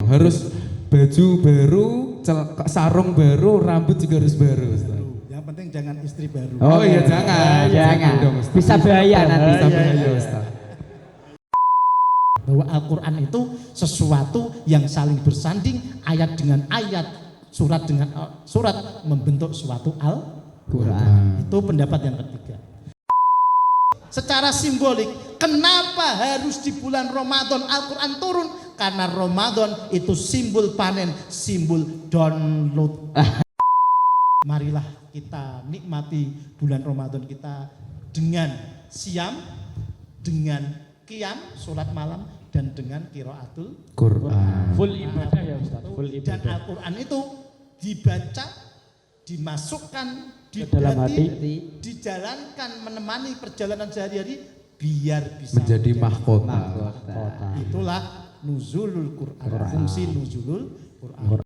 harus baju baru, sarung baru, rambut juga harus baru. Ustaz. Yang penting jangan istri baru. Oh iya jangan dong, Ustaz. Bisa bahaya nanti. Bisa bahaya Ustaz. Bahwa Al-Quran itu sesuatu yang saling bersanding, ayat dengan ayat, surat dengan surat membentuk suatu Al-Quran. Itu pendapat yang ketiga. Secara simbolik, kenapa harus di bulan Ramadan Al-Quran turun? Karena Ramadan itu simbol panen, simbol download. Marilah kita nikmati bulan Ramadan kita dengan siam, dengan qiyam, sholat malam, dan dengan qiraatul Quran. Full ibadah ya Ustaz. Full Dan ibadah. Al-Quran itu dibaca, dimasukkan di dalam hati, hati, dijalankan menemani perjalanan sehari-hari biar bisa Menjadi mahkota. mahkota. Itulah nuzulul Quran, fungsi nuzulul Quran.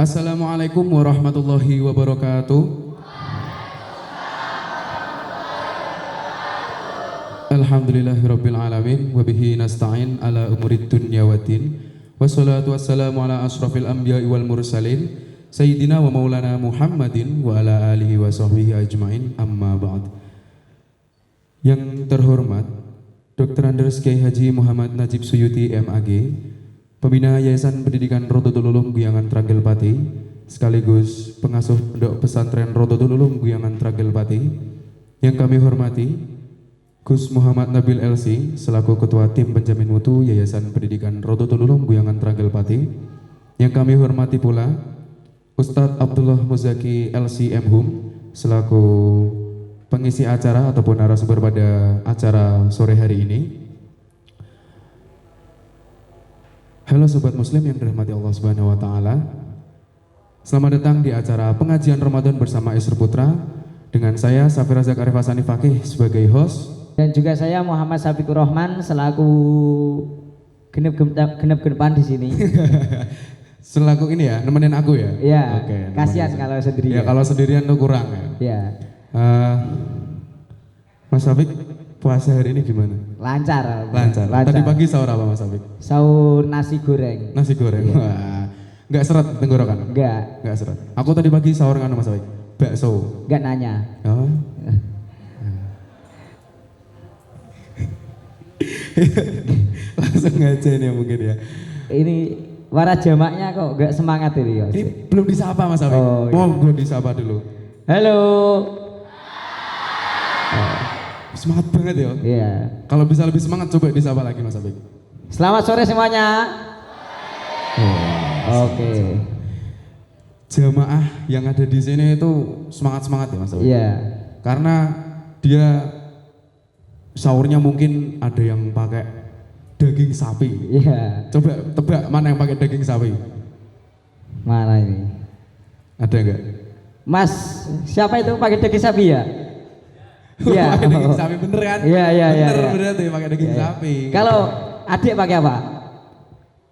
Assalamualaikum warahmatullahi wabarakatuh. Alhamdulillahirabbil alamin wa bihi nasta'in ala umurid dunya waddin. Wassalatu wassalamu ala asyrafil anbiya'i wal mursalin sayyidina wa maulana Muhammadin wa ala alihi wa sahbihi ajmain, amma ba'd. Yang terhormat Dr. Andes Kiai Haji Muhammad Najib Suyuti MAG, Pembina Yayasan Pendidikan Rodotul Ulum Guyangan Tragel Pati, sekaligus pengasuh Pondok Pesantren Rodotul Ulum Guyangan Tragel Pati, yang kami hormati Gus Muhammad Nabil LC selaku Ketua Tim Penjamin Mutu Yayasan Pendidikan Rodotul Ulum Guyangan Tragel Pati, yang kami hormati pula Ustadz Abdullah Muzaki LC MHum selaku pengisi acara ataupun narasumber pada acara sore hari ini. Halo Sobat Muslim yang dirahmati Allah Subhanahu wa Ta'ala. Selamat datang di acara pengajian Ramadan bersama Isra Putra dengan saya Safir Razak Arif Hasani Fakih sebagai host, Dan juga saya Muhammad Safiqur Rahman selaku genep-genepan di sini. selaku ini ya, nemenin aku ya. Iya. Oke, Kasihan nemenin. kalau sendirian. Ya kalau sendirian tuh kurang ya. Iya. Mas Safik, puasa hari ini gimana? Lancar. Lancar. Tadi pagi sahur apa Mas Safik? Sahur nasi goreng. Nasi goreng. Iya. Wah, nggak seret tenggorokan? Enggak. Nggak seret. Aku tadi pagi sahur kan Mas Safik? Bakso. Enggak nanya. Oh. Langsung aja ini ya mungkin ya. Ini para jamaknya kok enggak semangat ini ya. Ini belum disapa Mas Safik. Oh, iya. Belum disapa dulu. Halo. Semangat banget ya. Iya. Kalau bisa lebih semangat coba disapa lagi Mas Safik. Selamat sore semuanya. Oke. Jamaah yang ada di sini itu semangat-semangat ya Mas Safik. Iya. Karena dia sahurnya mungkin ada yang pakai daging sapi. Iya. Coba tebak mana yang pakai daging sapi? Mana ini? Ada enggak? Mas, siapa itu pakai daging sapi ya? Iya. Pakai daging sapi bener kan? Iya, iya, iya. Bener Iya. berarti pakai daging Iya, iya. sapi. Kalau adik pakai apa?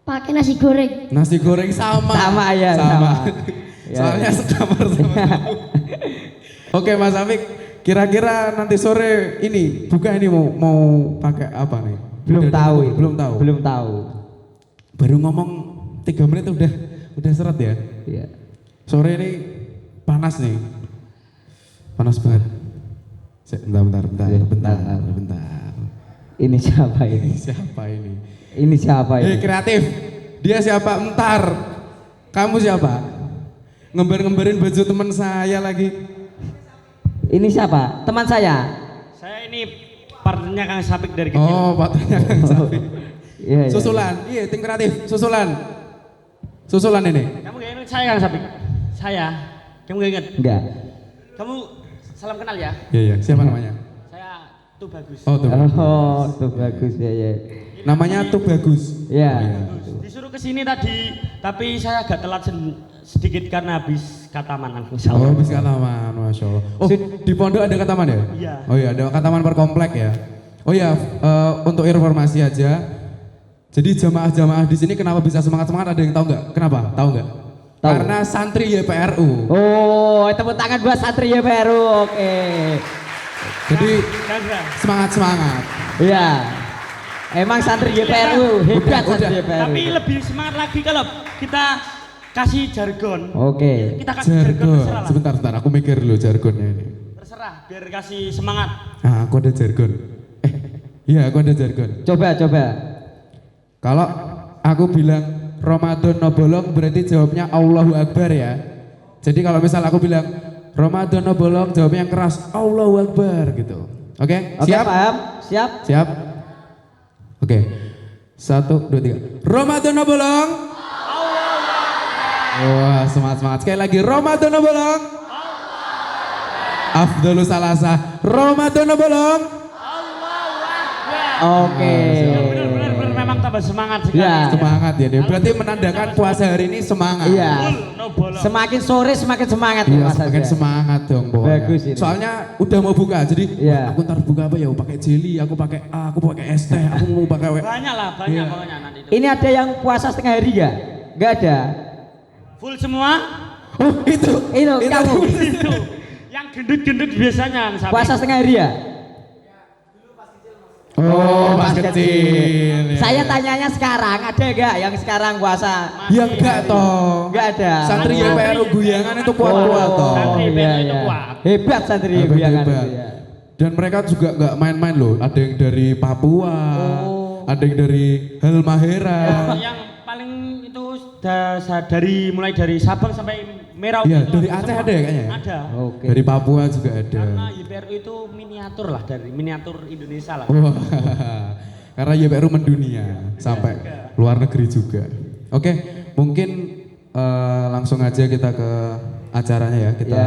Pakai nasi goreng. Nasi goreng sama. Sama, ya, sama. Ya, Soalnya ya. sekamar sama aku. Oke Mas Afik, kira-kira nanti sore ini buka ini mau pakai apa nih? Belum Udah tahu. tentu? Belum tahu. Belum tahu. Baru ngomong 3 menit udah seret ya. Iya. Sore ini panas nih. Panas banget. Bentar. Iya, bentar. Ini siapa ini? Siapa ini? Ini siapa ini? Kreatif. Dia siapa? Entar. Kamu siapa? Ngembar-ngembarin baju teman saya lagi. Ini siapa? Teman saya. Saya ini partnernya Kang Sapik dari kecil. Oh, partnernya Kang Sapik. Iya, iya. Susulan. Iya, tim kreatif. Susulan ini. Kamu gak ingat saya Kang Sapik? Saya. Kamu gak ingat? Enggak. Kamu salam kenal ya? Iya. Siapa namanya? Saya Tuh Bagus. Oh, tuh. Oh, tuh bagus ya ya. Namanya tuh bagus. Ya. Oh, iya. Disuruh ke sini tadi, tapi saya agak telat sedikit karena habis kataman. Oh, habis kataman, masya Allah. Oh, di pondok ada kataman ya? Iya. Oh iya, ada kataman per komplek ya. Oh iya, untuk informasi aja. Jadi jamaah-jamaah di sini kenapa bisa semangat-semangat? Ada yang tahu nggak? Kenapa? Tahu nggak? Tahu. Karena santri YPRU. Oh, tepuk tangan buat santri YPRU. Oke. Jadi Ganda. semangat-semangat. Iya. Emang santri YPRU hebat Udah. santri YPRU. Tapi lebih semangat lagi kalau kita kasih jargon. Oke. Kita kasih jargon Jargon. terserah lah. Sebentar, aku mikir dulu jargonnya ini. Terserah, biar kasih semangat. Nah, aku ada jargon. Iya, aku ada jargon. Coba. Kalau aku bilang Ramadan no bolong berarti jawabnya Allahu Akbar ya. Jadi kalau misal aku bilang Ramadan no bolong jawabnya yang keras Allahu Akbar gitu. Oke? Oke, Siap? paham? Siap? Siap? Oke. 1, 2, 3. Ramadan no bolong. Wah, semangat. Sekali lagi Ramadan no bolong. Afdhalus salasa. Ramadan no bolong. Oke. Benar-benar memang tambah semangat sekali. Ya. Semangat ya. Dia berarti menandakan puasa hari ini semangat. Iya. Full, no bolong. Semakin sore semakin semangat Iya, Mas semakin Azza. semangat dong pokoknya. Bagus ini. Soalnya udah mau buka, jadi Iya. aku ntar buka apa ya? Pakai jelly, aku pakai es teh, aku mau pakai Banyak lah, banyak Iya. pokoknya nanti itu. Ini ada yang puasa setengah hari nggak? Nggak ada. Full semua. Oh itu Kamu Itu. Yang gendut-gendut biasanya yang sampai. puasa setengah hari ya? Oh, pas kecil. ya. Saya tanyanya sekarang, ada nggak yang sekarang puasa? Ya enggak toh. Nggak ada. Santri Santri. YPRU Guyangan itu kuat-kuat toh. Santri iya, YPRU itu iya. kuat. Hebat santri Hebat, Guyangan hebat. itu ya. Dan mereka juga nggak main-main loh. Ada yang dari Papua, ada yang dari Halmahera. Yang paling itu mulai dari Sabang sampai Merauke. Iya, itu dari ada Aceh semua. ada ya kayaknya ya? Ada. Oke. Dari Papua juga ada. Karena YPRU itu miniatur lah, dari miniatur Indonesia lah. Wah, karena YPRU mendunia sampai luar negeri juga. Oke, mungkin langsung aja kita ke acaranya ya. Kita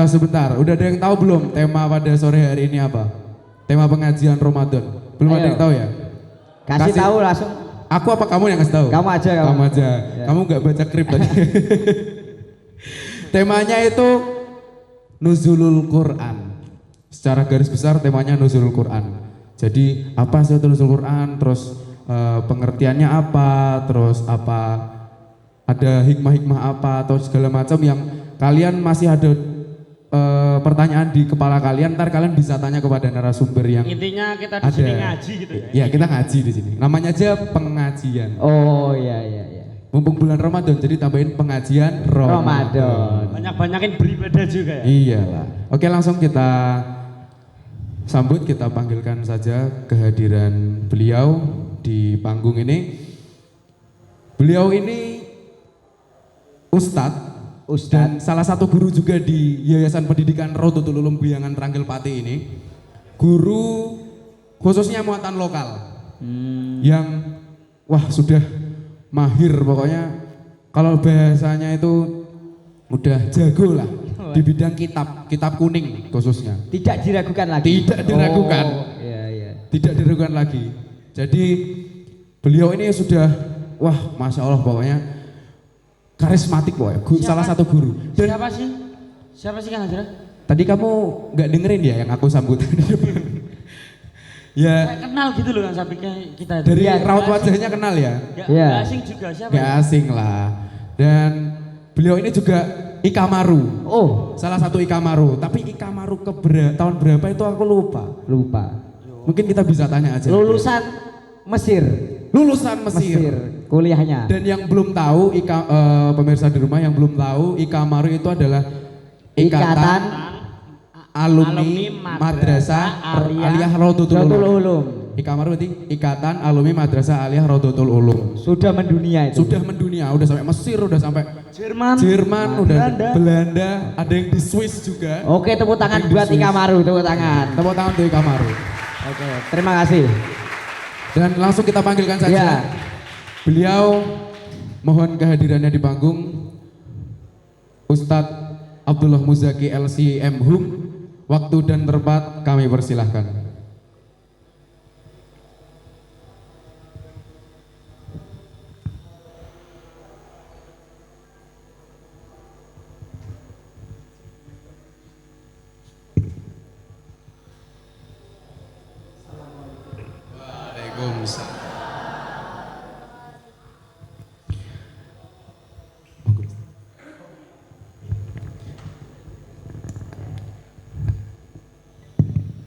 sebentar, udah ada yang tahu belum tema pada sore hari ini apa? Tema pengajian Ramadan. Belum ada Ayo. yang tahu ya? Kasih tahu langsung. Aku apa kamu yang kasih tahu? Kamu aja, kamu. Kamu aja. Ya. Kamu nggak baca skrip tadi. Temanya itu Nuzulul Quran. Secara garis besar temanya Nuzulul Quran. Jadi apa sih itu Nuzulul Quran? Terus pengertiannya apa? Terus apa? Ada hikmah-hikmah apa? Atau segala macam yang kalian masih ada pertanyaan di kepala kalian, ntar kalian bisa tanya kepada narasumber yang Intinya kita di sini ngaji gitu ya. Ya kita ngaji di sini. Namanya aja pengajian. Oh iya. Mumpung bulan Ramadan jadi tambahin pengajian Ramadan. Banyak-banyakin beribadah juga ya. Iyalah. Oke, langsung kita sambut, kita panggilkan saja kehadiran beliau di panggung ini. Beliau ini Ustadz dan salah satu guru juga di Yayasan Pendidikan Rodotul Ulum Buyangan Ranggil Pati ini. Guru khususnya muatan lokal. Yang wah sudah mahir pokoknya, kalau bahasanya itu udah jago lah di bidang kitab kuning khususnya. Tidak diragukan lagi. Tidak diragukan. Oh, iya. Tidak diragukan lagi. Jadi beliau ini sudah wah masya Allah pokoknya karismatik pokoknya. Salah satu guru. Dan Siapa sih? Siapa sih Kang Azra? tadi kamu nggak dengerin ya yang aku sambut di depan? Ya Saya kenal gitu loh Kang Sapiknya kita. dari Iya, raut wajahnya kenal ya. Iya. Gak asing juga siapa? Gak asing lah. Dan beliau ini juga Ikamaru. Oh, Salah satu Ikamaru. Tapi Ikamaru tahun berapa itu aku lupa. lupa. Mungkin kita bisa tanya aja. Lulusan Mesir. Lulusan Mesir. Kuliahnya. Dan yang belum tahu, pemirsa di rumah yang belum tahu, Ikamaru itu adalah Ikatan Alumni Madrasah Aliyah Rodotul Rodotul Ulum. Ulum. Ikamaru berarti Ikatan Alumni Madrasah Aliyah Rodotul Ulum. Sudah mendunia itu. Sudah mendunia, udah sampai Mesir, udah sampai Jerman, udah Belanda. Belanda, ada yang di Swiss juga. Oke, tepuk tangan Yang di buat Swiss. Ikamaru, tepuk tangan. Tepuk tangan untuk Ikamaru. Oke, terima kasih. Dan langsung kita panggilkan saja. Ya. Beliau mohon kehadirannya di panggung. Ustadz Abdullah Muzaki LCM Hum. Waktu dan tempat kami persilahkan. Waalaikumsalam.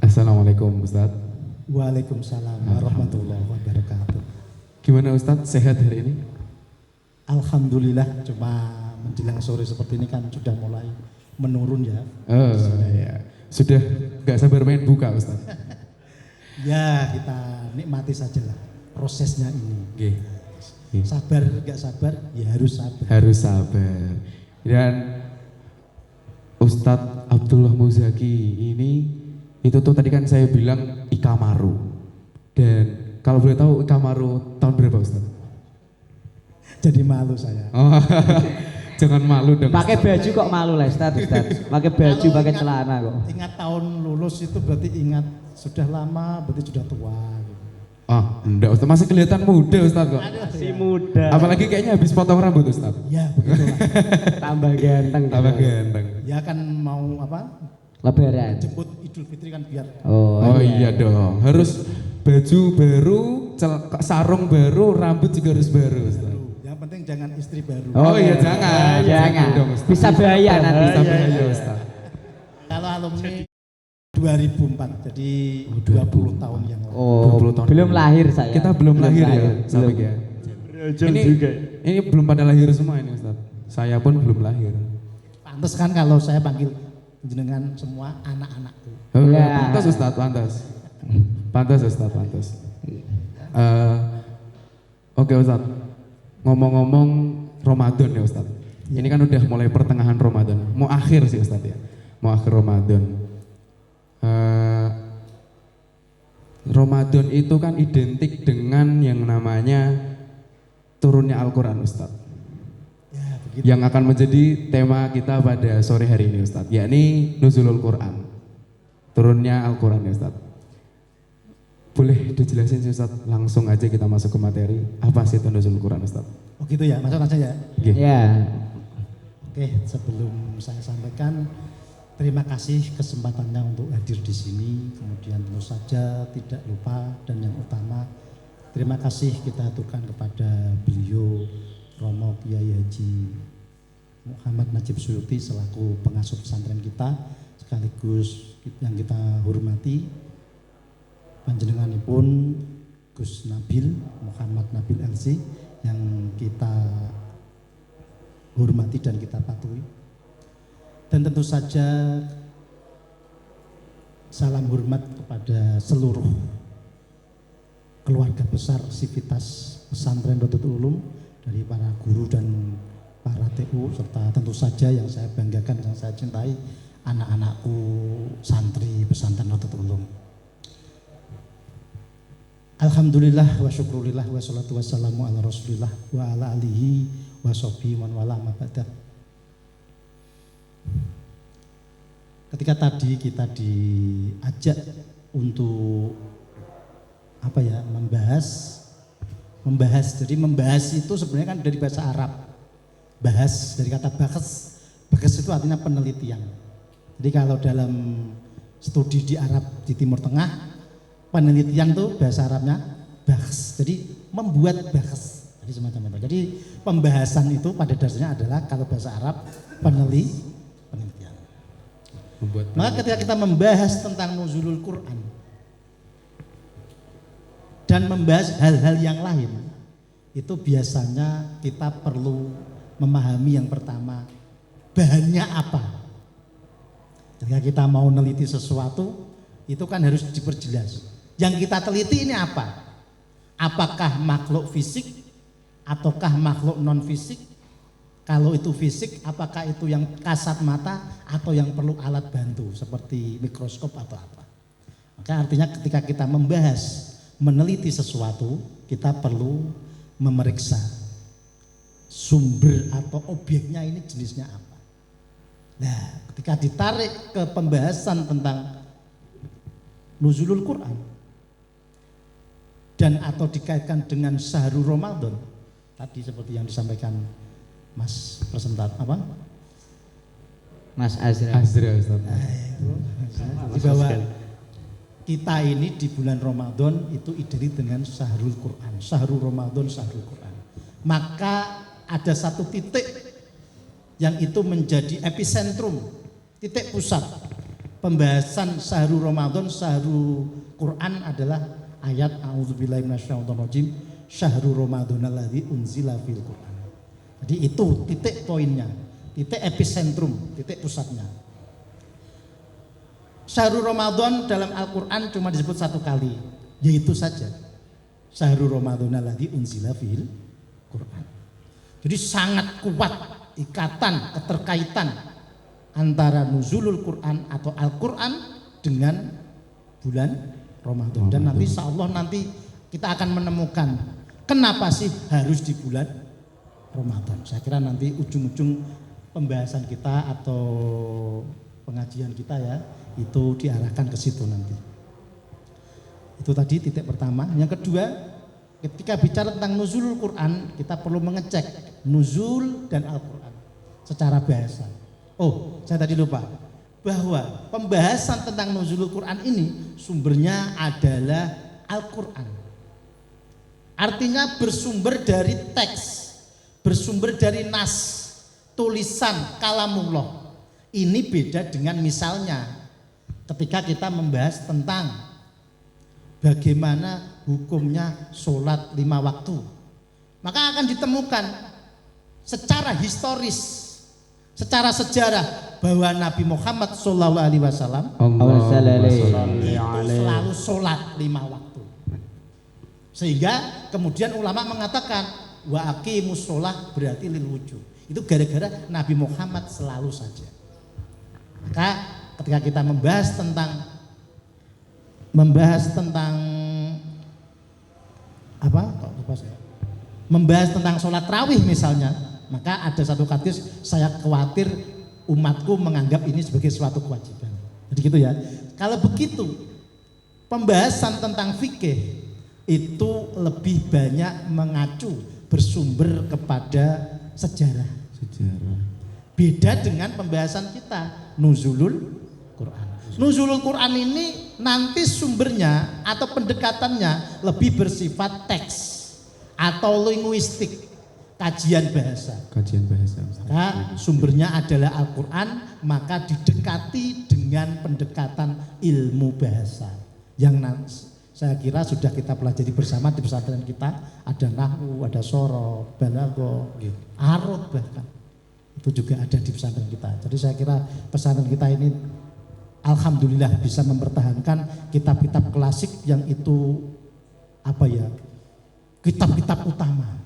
Assalamualaikum Ustaz. Waalaikumsalam warahmatullahi wabarakatuh. Gimana Ustaz, sehat hari ini? Alhamdulillah, cuma menjelang sore seperti ini kan sudah mulai menurun ya. Oh ya, sudah gak sabar main buka Ustaz. Ya kita nikmati sajalah prosesnya ini. Oke. Sabar gak sabar ya harus sabar. Harus sabar. Dan Ustadz Abdullah Muzaki ini itu tuh tadi kan saya bilang Ikamaru. Dan kalau boleh tahu Ikamaru tahun berapa Ustaz? Jadi malu saya. Oh, jangan malu dong. Pakai baju kok malu lah Ustaz. Pakai baju, Kalau pakai ingat- celana kok. Ingat tahun lulus itu berarti ingat sudah lama, berarti sudah tua. Gitu. Ah, enggak Ustaz, masih kelihatan muda Ustaz kok. Si muda. Apalagi kayaknya habis potong rambut Ustaz. Ya begitulah. Tambah ganteng. Tambah ganteng. Ya kan mau apa? Lebaran. Jemput Idul Fitri kan biar Oh iya dong, harus baju baru, sarung baru, rambut juga harus baru Ustaz. yang penting jangan istri baru. Oh iya jangan, Jangan. dong Ustaz. Bisa bahaya nanti. Bisa bahaya Ustaz. Kalau alumni 2004, jadi 20 tahun yang lalu. Oh, 20 tahun belum lalu. lahir saya. Kita belum lahir ya, sampai Belum. ya. Ini juga. Ini belum pada lahir semua ini Ustaz. Saya pun belum lahir. Pantes kan kalau saya panggil jenengan semua anak-anakku. Oh, Ya. pantas Ustaz, pantas. Pantas Ustaz, pantas. Oke Ustaz, ngomong-ngomong Ramadan ya Ustaz. Ini kan udah mulai pertengahan Ramadan, mau akhir sih Ustaz ya, mau akhir Ramadan. Ramadan itu kan identik dengan yang namanya turunnya Al-Quran Ustaz. Ya begitu. Yang akan menjadi tema kita pada sore hari ini Ustaz, yakni Nuzulul Quran, turunnya Al-Quran ya Ustaz. Boleh dijelasin sih Ustaz, langsung aja kita masuk ke materi. Apa sih itu Nuzulul Quran Ustaz? Oh gitu ya, masuk aja ya. Oke. Ya. Oke, sebelum saya sampaikan, terima kasih kesempatannya untuk hadir di sini. Kemudian tentu saja tidak lupa dan yang utama, terima kasih kita aturkan kepada beliau Romo Kiai Haji Muhammad Najib Suyuti selaku pengasuh pesantren kita, sekaligus yang kita hormati panjenenganipun Gus Nabil Muhammad Nabil LC yang kita hormati dan kita patuhi. Dan tentu saja salam hormat kepada seluruh keluarga besar Sivitas Pesantren Rodotul Ulum, dari para guru dan para TU, serta tentu saja yang saya banggakan, yang saya cintai, anak-anakku santri Pesantren Rodotul Ulum. Alhamdulillah wa syukurillah wa salatu wassalamu ala rasulillah wa ala alihi wa sahbihi man wala ma ba'da. Ketika tadi kita diajak untuk apa ya, membahas, jadi membahas itu sebenarnya kan dari bahasa Arab. Bahas dari kata bakas itu artinya penelitian. Jadi kalau dalam studi di Arab di Timur Tengah, penelitian tuh bahasa Arabnya bahas, jadi membuat bahas, jadi semacam itu. Jadi pembahasan itu pada dasarnya adalah kalau bahasa Arab penelitian. Maka ketika kita membahas tentang nuzulul Quran dan membahas hal-hal yang lain, itu biasanya kita perlu memahami yang pertama, bahannya apa. Ketika kita mau neliti sesuatu, itu kan harus diperjelas. Yang kita teliti ini apa? Apakah makhluk fisik ataukah makhluk non fisik? Kalau itu fisik, apakah itu yang kasat mata atau yang perlu alat bantu seperti mikroskop atau apa? Maka artinya ketika kita membahas, meneliti sesuatu, kita perlu memeriksa sumber atau objeknya ini jenisnya apa. Nah, ketika ditarik ke pembahasan tentang Nuzulul Quran dan atau dikaitkan dengan Syahrul Ramadan, tadi seperti yang disampaikan Mas presentat apa? Mas Azra. Azra Ustaz. Di bawah kita ini di bulan Ramadan itu identik dengan Syahrul Quran, Syahrul Ramadan, Syahrul Quran. Maka ada satu titik yang itu menjadi epicentrum, titik pusat pembahasan Syahrul Ramadan, Syahrul Quran adalah ayat A'udzubillahi minasyaitonirrajim, Syahrul Ramadhanalladzi unzila fil Quran. Jadi itu titik poinnya, titik epicentrum, titik pusatnya. Syahrul Ramadan dalam Al-Quran cuma disebut satu kali, yaitu saja Syahrul Ramadhanalladzi unzila fil Quran. Jadi sangat kuat ikatan, keterkaitan antara nuzulul Quran atau Al-Quran dengan bulan Ramadan. Dan nanti insya Allah nanti kita akan menemukan kenapa sih harus di bulan Ramadan. Saya kira nanti ujung-ujung pembahasan kita atau pengajian kita ya itu diarahkan ke situ nanti. Itu tadi titik pertama. Yang kedua, ketika bicara tentang nuzulul Quran, kita perlu mengecek nuzul dan Al-Quran secara bahasa. Oh, saya tadi lupa bahwa pembahasan tentang nuzulul Quran ini sumbernya adalah Al-Quran. Artinya bersumber dari teks, bersumber dari nas, tulisan kalamullah. Ini beda dengan misalnya ketika kita membahas tentang bagaimana hukumnya sholat 5 waktu, maka akan ditemukan secara historis, secara sejarah bahwa Nabi Muhammad SAW itu selalu sholat 5 waktu. Sehingga kemudian ulama mengatakan wa aqimus sholah berarti lil wujud. Itu gara-gara Nabi Muhammad selalu saja. Maka ketika kita membahas tentang apa? Kok lupa saya. Membahas tentang sholat tarawih misalnya, maka ada satu hadis, saya khawatir umatku menganggap ini sebagai suatu kewajiban. Jadi gitu ya. Kalau begitu, pembahasan tentang fikih itu lebih banyak mengacu bersumber kepada sejarah. Beda dengan pembahasan kita nuzulul Quran. Nuzulul Quran ini nanti sumbernya atau pendekatannya lebih bersifat teks atau linguistik, kajian bahasa. Maka sumbernya adalah Al-Quran, maka didekati dengan pendekatan ilmu bahasa. Yang saya kira sudah kita pelajari bersama di pesantren kita, ada nahwu, ada sorof, balaghah, arud bahkan. Itu juga ada di pesantren kita. Jadi saya kira pesantren kita ini alhamdulillah bisa mempertahankan kitab-kitab klasik yang itu kitab-kitab utama,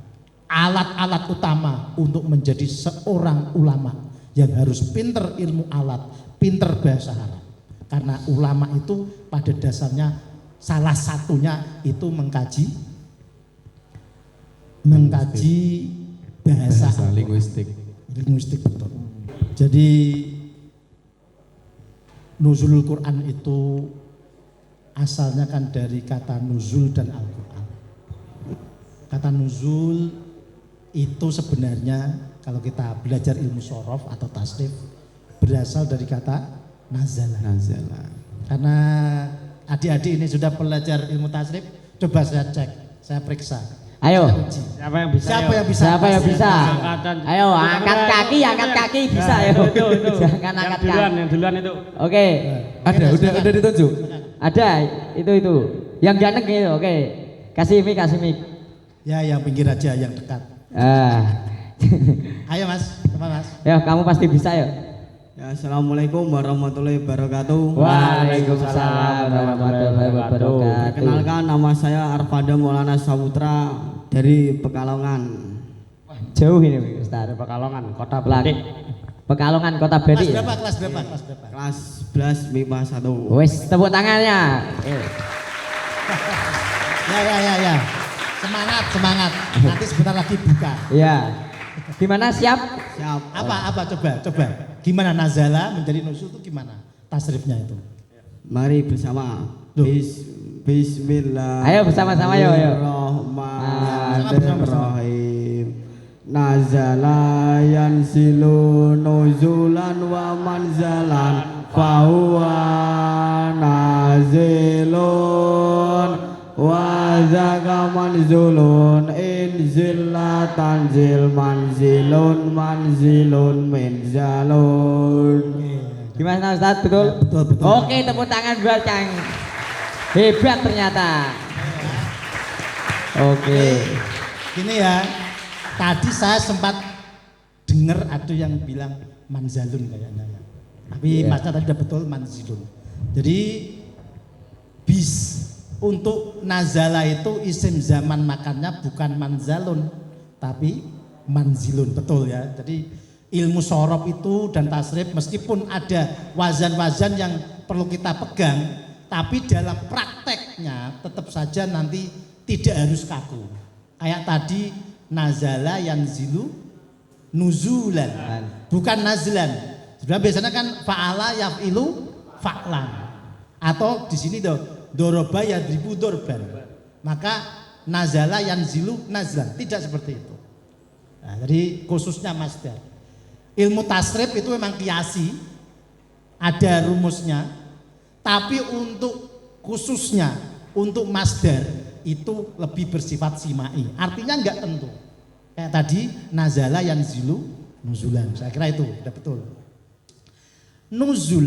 alat-alat utama untuk menjadi seorang ulama yang harus pinter ilmu alat, pinter bahasa Arab. Karena ulama itu pada dasarnya salah satunya itu mengkaji bahasa linguistik betul. Jadi nuzulul Quran itu asalnya kan dari kata nuzul dan Al-Quran. Kata nuzul itu sebenarnya kalau kita belajar ilmu sorof atau tasrif berasal dari kata nazala. Karena adik-adik ini sudah belajar ilmu tasrif, coba saya cek, saya periksa. Ayo. Siapa yang bisa? Siapa yang bisa? Ayo, angkat kaki bisa ayo. Jangan angkat kaki. Yang duluan itu. Oke. Ada, udah ditunjuk. Ada, itu. Yang ganteng itu, oke. Kasih mic. Ya, yang pinggir aja, yang dekat. Ayo Mas, teman Mas. Ya, kamu pasti bisa ya. Ya, assalamualaikum warahmatullahi wabarakatuh. Waalaikumsalam warahmatullahi wabarakatuh. Perkenalkan, nama saya Arfada Maulana Saputra dari Pekalongan. Jauh ini Ustaz. Pekalongan, Kota Batik. Pekalongan, Kota Batik. Kelas berapa? Kelas 11 MIPA 1. Wes, tepuk tangannya. Ya. Semangat. Nanti sebentar lagi buka. Iya. Gimana, siap? Siap. Apa coba. Gimana nazala menjadi nuzul itu gimana? Tasrifnya itu. Mari bersama. Bismillah. Ayo bersama-sama ayo. Bismillahirrahmanirrahim. Nazala yanzilu nuzulan wa manzalan fahuwa nazilu hazaka manzulun inzilla tanzil manzilun manzilun minzalun. Gimana Ustaz, betul? Betul, betul. Oke, tepuk tangan buat Kang. Hebat ternyata. Oke. Gini ya, tadi saya sempat dengar ada yang bilang manzalun kayaknya. Tapi Iya. Masnya tadi udah betul manzilun. Jadi bis untuk nazala itu isim zaman makannya bukan manzalun tapi manzilun, betul ya. Jadi ilmu sorof itu dan tasrif meskipun ada wazan-wazan yang perlu kita pegang, tapi dalam prakteknya tetap saja nanti tidak harus kaku. Kayak tadi nazala yanzilu nuzulan, bukan nazlan. Sebenarnya biasanya kan fa'ala yaf'ilu fa'lan. Atau di sini doroba yadribu dorban. Maka nazala yanzilu nazlan, tidak seperti itu. Nah, jadi khususnya masdar. Ilmu tasrif itu memang kiasi, ada rumusnya, tapi untuk khususnya untuk masdar itu lebih bersifat simai, artinya enggak tentu. Kayak tadi nazala yanzilu nuzulan, saya kira itu udah betul. Nuzul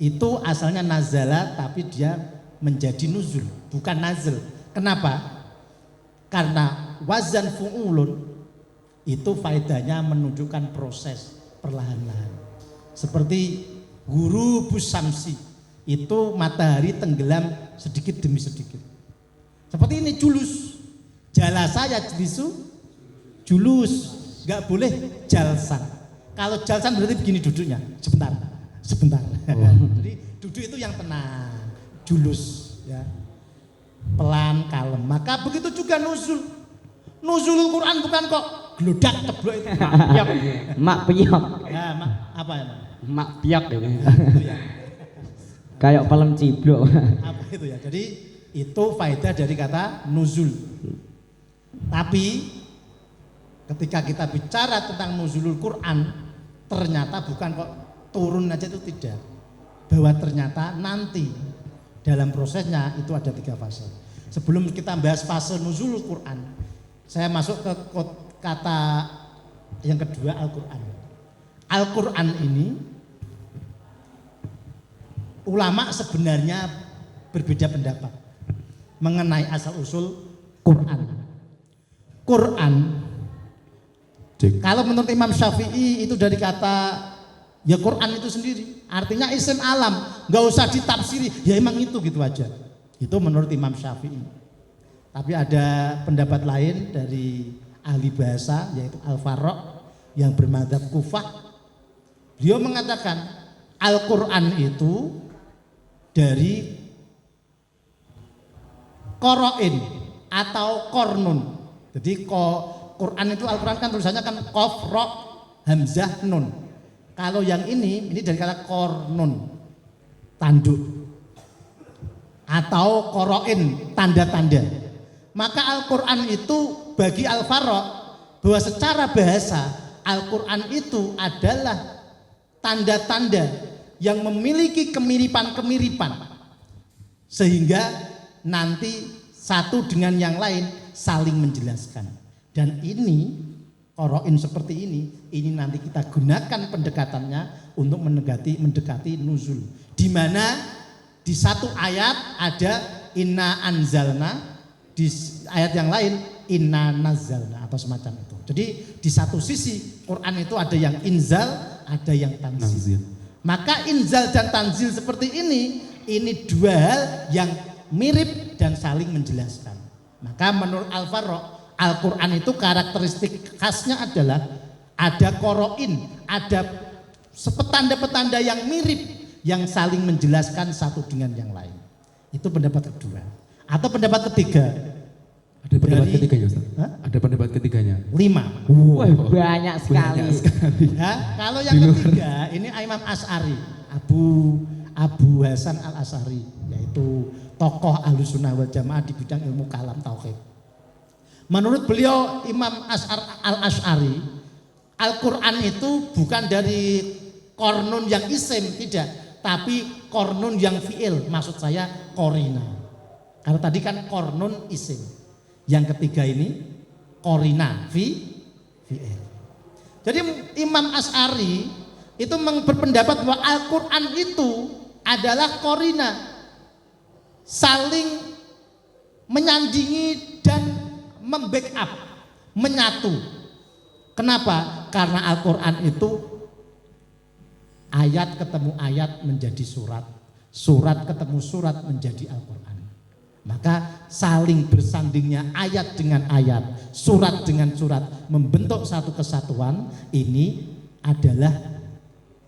itu asalnya nazala tapi dia menjadi nuzul, bukan nazil. Kenapa? Karena wazan fu'ulun itu faedahnya menunjukkan proses perlahan-lahan. Seperti guru busamsi, itu matahari tenggelam sedikit demi sedikit. Seperti ini julus, jalasa ya jlisu, julus, nggak boleh jalsan. Kalau jalsan berarti begini duduknya, sebentar. Jadi duduk itu yang tenang, julus, ya, pelan, kalem. Maka begitu juga nuzul. Nuzulul Quran bukan kok geludak teblok itu. Mak piyok. Ya, apa ya, Mak? Mak piak deh. Kayak pelem ciblok. Apa itu ya? Jadi itu faedah dari kata nuzul. Tapi ketika kita bicara tentang nuzulul Quran, ternyata bukan kok turun aja, itu tidak. Bahwa ternyata nanti dalam prosesnya itu ada 3 fase. Sebelum kita bahas fase nuzulul Quran, saya masuk ke kata yang kedua, Al-Quran. Al-Quran ini ulama sebenarnya berbeda pendapat mengenai asal usul Quran. Quran, kalau menurut Imam Syafi'i itu dari kata ya Quran itu sendiri, artinya isim alam, nggak usah ditafsiri, ya emang itu gitu aja. Itu menurut Imam Syafi'i. Tapi ada pendapat lain dari ahli bahasa yaitu Al-Farra yang bermadzhab Kufah. Beliau mengatakan Al-Quran itu dari qoro'in atau kornun. Jadi Quran itu Al-Quran kan tulisannya kan qaf, ro, hamzah, nun. Kalau yang ini dari kata kornun, tanduk, atau qoro'in, tanda-tanda. Maka Al-Quran itu bagi Al-Farra bahwa secara bahasa Al-Quran itu adalah tanda-tanda yang memiliki kemiripan-kemiripan sehingga nanti satu dengan yang lain saling menjelaskan. Dan ini qoro'in seperti ini nanti kita gunakan pendekatannya untuk mendekati nuzul, di mana di satu ayat ada inna anzalna, di ayat yang lain inna nazzalna atau semacam itu. Jadi di satu sisi Quran itu ada yang inzal, ada yang tanzil. Maka inzal dan tanzil seperti ini 2 hal yang mirip dan saling menjelaskan. Maka menurut Al-Farra, Al-Quran itu karakteristik khasnya adalah ada qoro'in, ada petanda-petanda yang mirip yang saling menjelaskan satu dengan yang lain. Itu pendapat kedua. Atau pendapat ketiga? Ada pendapat ketiganya, Ustaz? Ada pendapat ketiganya? 5. Wah, banyak sekali. Ya, kalau yang ketiga ini Imam Asy'ari, Abu Hasan Al-Asy'ari, yaitu tokoh Ahlussunnah wal Jamaah di bidang ilmu kalam tauhid. Menurut beliau Imam Al-Asy'ari, Al-Quran itu bukan dari kornun yang isim, tidak, tapi kornun yang fi'il, maksud saya korina. Kalau tadi kan kornun isim. Yang ketiga ini korina fi'il. Jadi Imam Asy'ari itu berpendapat bahwa Al-Quran itu adalah korina, saling menyandingi dan membackup, menyatu. Kenapa? Karena Al-Quran itu ayat ketemu ayat menjadi surat, surat ketemu surat menjadi Al-Quran. Maka saling bersandingnya ayat dengan ayat, surat dengan surat membentuk satu kesatuan. Ini adalah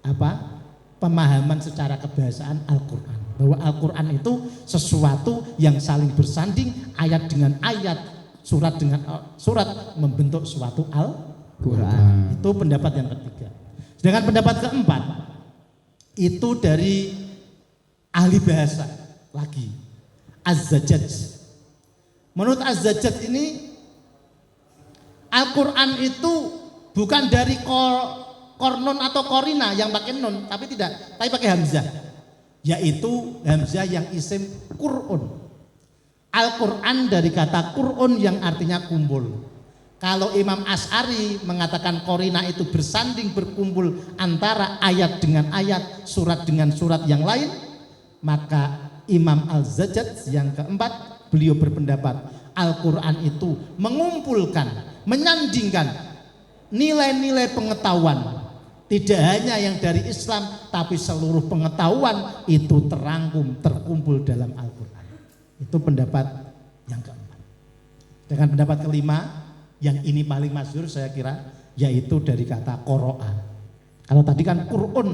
apa? Pemahaman secara kebahasaan Al-Quran, bahwa Al-Quran itu sesuatu yang saling bersanding, ayat dengan ayat, surat dengan surat membentuk suatu Al-Quran. Itu pendapat yang ketiga. Sedangkan pendapat keempat itu dari ahli bahasa lagi, Az-Zajjaj. Menurut Az-Zajjaj ini Al-Quran itu bukan dari kornon atau korina yang pakai nun, tapi tidak, tapi pakai hamzah, yaitu hamzah yang isim Qur'un. Al-Quran dari kata Qur'un yang artinya kumpul. Kalau Imam Asy'ari mengatakan korina itu bersanding, berkumpul antara ayat dengan ayat, surat dengan surat yang lain, maka Imam Al-Zajjaj yang keempat, beliau berpendapat Al-Quran itu mengumpulkan, menyandingkan nilai-nilai pengetahuan, tidak hanya yang dari Islam, tapi seluruh pengetahuan itu terangkum, terkumpul dalam Al-Quran. Itu pendapat yang keempat. Dengan pendapat kelima, yang ini paling masyhur saya kira, yaitu dari kata qoro'a. Kalau tadi kan Qur'un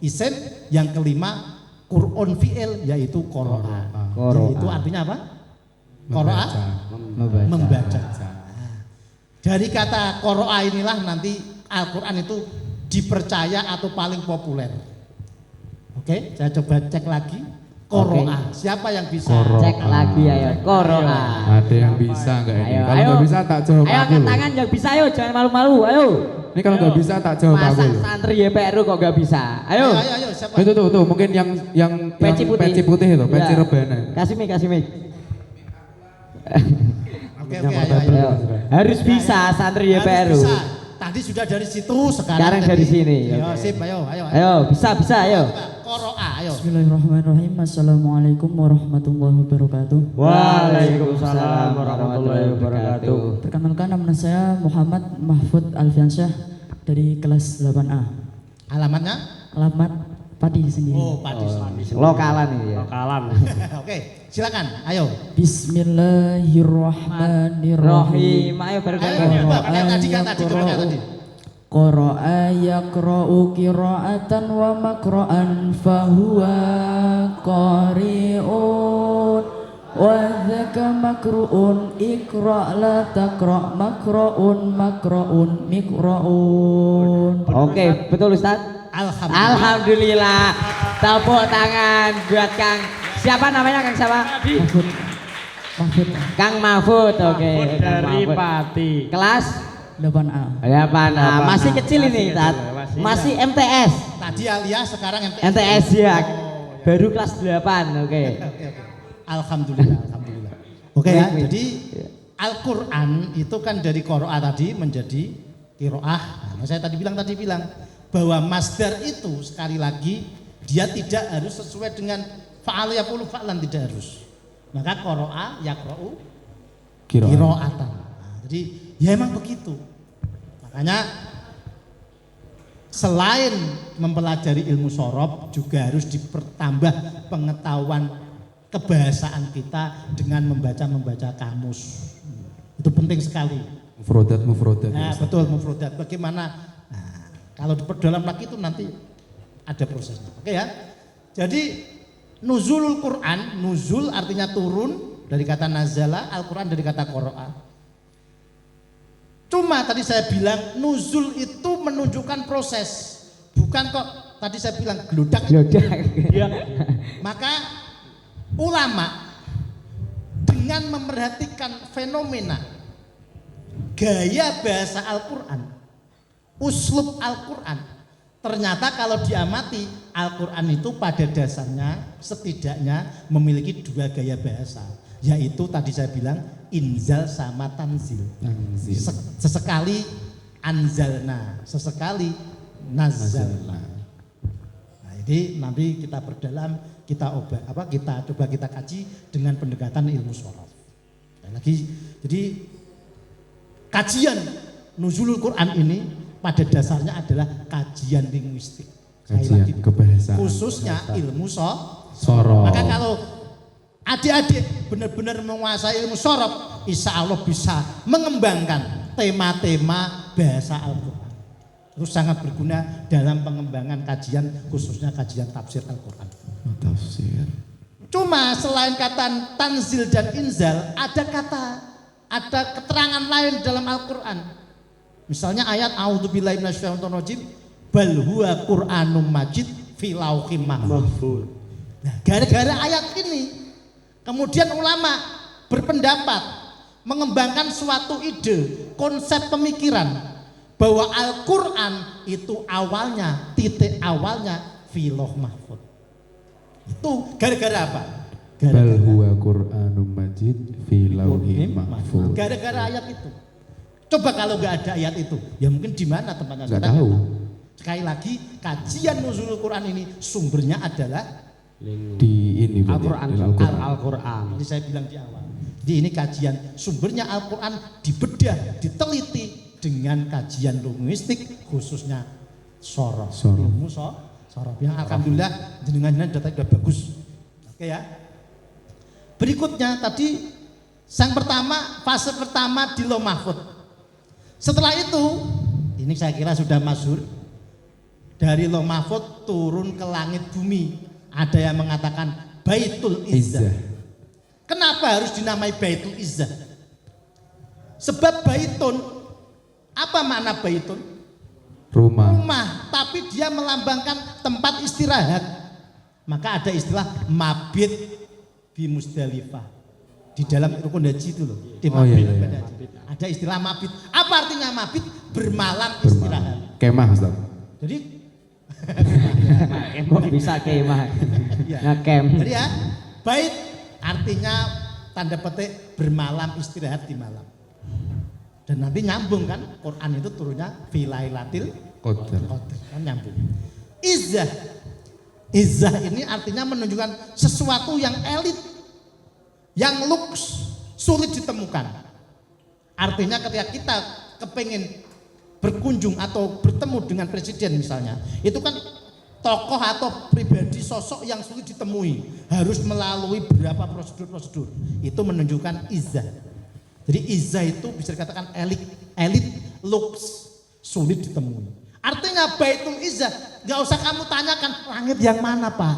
isim, yang kelima Qur'un fi'il, yaitu qoro'a. Itu artinya apa? Qoro'a? Membaca. Nah, dari kata qoro'a inilah nanti Al-Quran itu dipercaya atau paling populer. Oke, saya coba cek lagi. Qoro'a. Siapa yang bisa? Cek lagi ayo. Qoro'a. Ada yang bisa nggak ini? Ayo, Kalau ayo. nggak bisa tak jawab Ayo aku angkat loh. tangan yang bisa, ayo jangan malu-malu, ayo. Ini kalau nggak bisa tak jawab aku Masa loh. santri YPRU kok nggak bisa? Ayo. Ayo, siapa? Itu tuh mungkin yang Peci putih itu, peci Ya. rebana. Kasih mic. Oke, Yang ayo. martabak. Harus bisa santri Harus YPRU. bisa. Tadi sudah dari situ, Sekarang dari sini. Ayo, Oke. sip, ayo. Ayo, bisa, ayo. Qoro'a, ayo. Bismillahirrahmanirrahim. Assalamualaikum warahmatullahi wabarakatuh. Waalaikumsalam warahmatullahi wabarakatuh. Perkenalkan, nama saya Muhammad Mahfud Alfiansyah dari kelas 8A. Alamatnya? Alamat Padi sendiri. Oh, Padi. Lokalan ini ya. Lokalan. Oke, silakan. Ayo. Bismillahirrahmanirrahim. Rohim, ayo baru Ayo, kan. coba pakai tadi kan tadi, coba pakai tadi. Qara'a yaqra'u qira'atan wa maqra'an fahuwa qari'un wa dzaka makru'un iqra' la taqra' makra'un miqra'un. Oke, betul Ustaz? Alhamdulillah. Tepuk tangan buat Kang. Siapa namanya Kang siapa? Mahfud. Kang Mahfud. Oke. Mahfud Kang dari Mahfud. Pati. Kelas 8A. 8A. Masih kecil ini, Tat. Masih MTS. Tadi Alia, sekarang MTS. MTS ya. Baru kelas 8. Oke. Oke. Alhamdulillah. Oke ya, Baik. jadi Al-Quran itu kan dari qoro'ah tadi menjadi qira'ah. Nah, saya tadi bilang bahwa masdar itu sekali lagi dia tidak harus sesuai dengan fa'al yaqulu fa'lan, tidak harus. Maka qoro'ah yaqra'u qira'atan. Nah, jadi ya emang begitu. Makanya selain mempelajari ilmu sorob juga harus dipertambah pengetahuan kebahasaan kita dengan membaca kamus. Itu penting sekali. Mufrodat. Nah, betul, mufrodat. Bagaimana? Nah, kalau diperdalam lagi itu nanti ada prosesnya. Oke ya. Jadi nuzulul Quran, nuzul artinya turun dari kata nazala, Al-Quran dari kata qoro'ah. Cuma tadi saya bilang nuzul itu menunjukkan proses, bukan kok tadi saya bilang geludak. Iya. Maka ulama dengan memerhatikan fenomena gaya bahasa Al-Quran, uslub Al-Quran, ternyata kalau diamati Al-Quran itu pada dasarnya setidaknya memiliki dua gaya bahasa. Yaitu tadi saya bilang inzal sama tanzil. Tanzil. Sesekali anzalna, sesekali nazalna. Nah, ini nanti kita perdalam, kita coba kita kaji dengan pendekatan ilmu shorof. Lagi, jadi kajian nuzulul Quran ini pada dasarnya adalah kajian linguistik. Kajian kebahasaan. Khususnya ilmu Shorof. Maka kalau adik-adik benar-benar menguasai ilmu shorof, insya Allah bisa mengembangkan tema-tema bahasa Al-Quran. Terus sangat berguna dalam pengembangan kajian, khususnya kajian tafsir Al-Quran. Tafsir. Cuma selain kata tanzil dan inzal, ada keterangan lain dalam Al-Quran. Misalnya ayat a'udzubillahi minasyaitonirrajim, bal huwa Qur'anum majid fi lauhim mahfuz. Nah, gara-gara ayat ini kemudian ulama berpendapat mengembangkan suatu ide, konsep pemikiran bahwa Al-Quran itu awalnya, titik awalnya fi lauh mahfuz. Itu gara-gara apa? Bal huwa Qur'anum majid fi lauhin mahfuz. Gara-gara ayat itu. Coba kalau nggak ada ayat itu, ya mungkin di mana tempatnya? Nggak tahu. Sekali lagi, kajian nuzulul Quran ini sumbernya adalah Di ini Al-Quran. Ini saya bilang di awal. Jadi ini kajian sumbernya Al-Quran dibedah, diteliti dengan kajian linguistik khususnya shorof. Ilmu shorof. Yang alhamdulillah jenengan data sudah bagus. Oke ya. Berikutnya tadi fase pertama di lauh mahfuz. Setelah itu, ini saya kira sudah masyhur, dari lauh mahfuz turun ke langit bumi. Ada yang mengatakan Baitul Izzah. Kenapa harus dinamai Baitul Izzah? Sebab baitun, apa makna baitun? Rumah, tapi dia melambangkan tempat istirahat. Maka ada istilah mabit di Musdalifah. Di dalam rukun haji itu loh. Di mabit, ada istilah mabit. Apa artinya mabit? Bermalam istirahat. Kemah, Ustaz. Jadi Kok bisa kemah? Ngakem. Jadi ya, bait artinya tanda petik bermalam istirahat di malam. Dan nanti nyambung kan, Quran itu turunnya fi lailatil qadar. Kan nyambung. Izzah ini artinya menunjukkan sesuatu yang elit, yang luks, sulit ditemukan. Artinya ketika kita kepingin berkunjung atau bertemu dengan presiden misalnya, itu kan tokoh atau pribadi sosok yang sulit ditemui, harus melalui beberapa prosedur-prosedur. Itu menunjukkan izzah. Jadi izzah itu bisa dikatakan elit, luks, sulit ditemui. Artinya Baitul Izzah, nggak usah kamu tanyakan langit yang mana Pak,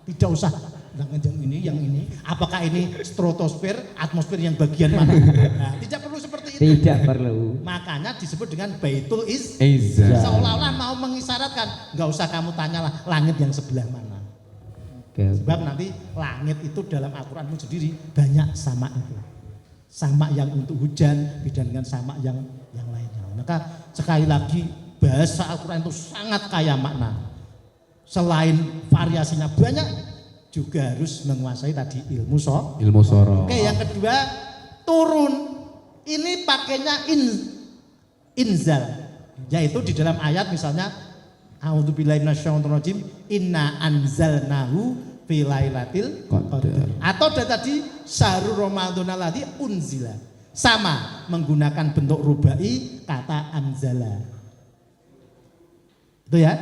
tidak usah. Langit yang ini, apakah ini stratosfer, atmosfer yang bagian mana? Nah, tidak perlu seperti itu. Tidak perlu. Makanya disebut dengan Baitul Izzah. Seolah-olah mau mengisyaratkan, nggak usah kamu tanyalah langit yang sebelah mana. Sebab nanti langit itu dalam Al-Quran itu sendiri banyak sama itu. Sama yang untuk hujan, beda dengan sama yang lainnya. Maka sekali lagi bahasa Al-Quran itu sangat kaya makna. Selain variasinya banyak, juga harus menguasai tadi ilmu shorof. Oke, yang kedua turun. Ini pakainya inzal, yaitu di dalam ayat misalnya a'udzubillahi minasyaitonirrajim inna anzalnahu fi lailatil qadar. Atau tadi syahrul ramadhanal ladzi unzila. Sama menggunakan bentuk rubai kata anzala. Itu ya.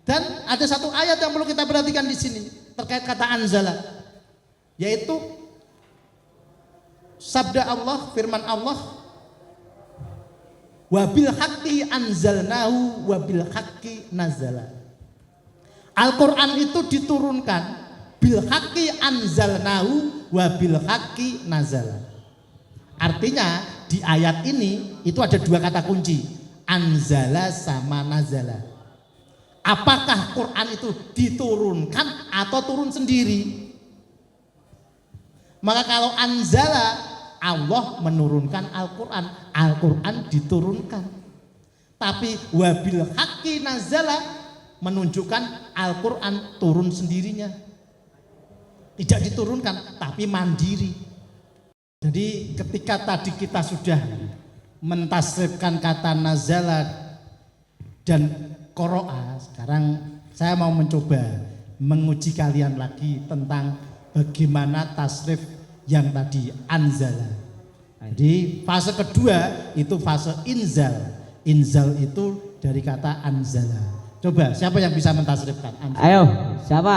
Dan ada satu ayat yang perlu kita perhatikan di sini terkait kata anzala, yaitu sabda Allah, firman Allah, wabil haqqi anzalnahu wabil haqqi nazala. Al-Quran itu diturunkan bil haqqi anzalnahu wabil haqqi nazala. Artinya di ayat ini itu ada dua kata kunci, anzala sama nazala. Apakah Quran itu diturunkan atau turun sendiri? Maka kalau anzala, Allah menurunkan Al-Quran, Al-Quran diturunkan. Tapi wabil haqqi nazala menunjukkan Al-Quran turun sendirinya. Tidak diturunkan tapi mandiri. Jadi ketika tadi kita sudah mentasrifkan kata nazala dan qoro'a, sekarang saya mau mencoba menguji kalian lagi tentang bagaimana tasrif yang tadi anzala. Jadi fase kedua itu fase inzal. Inzal itu dari kata anzala. Coba siapa yang bisa mentasrifkan? Anzala. Ayo, siapa?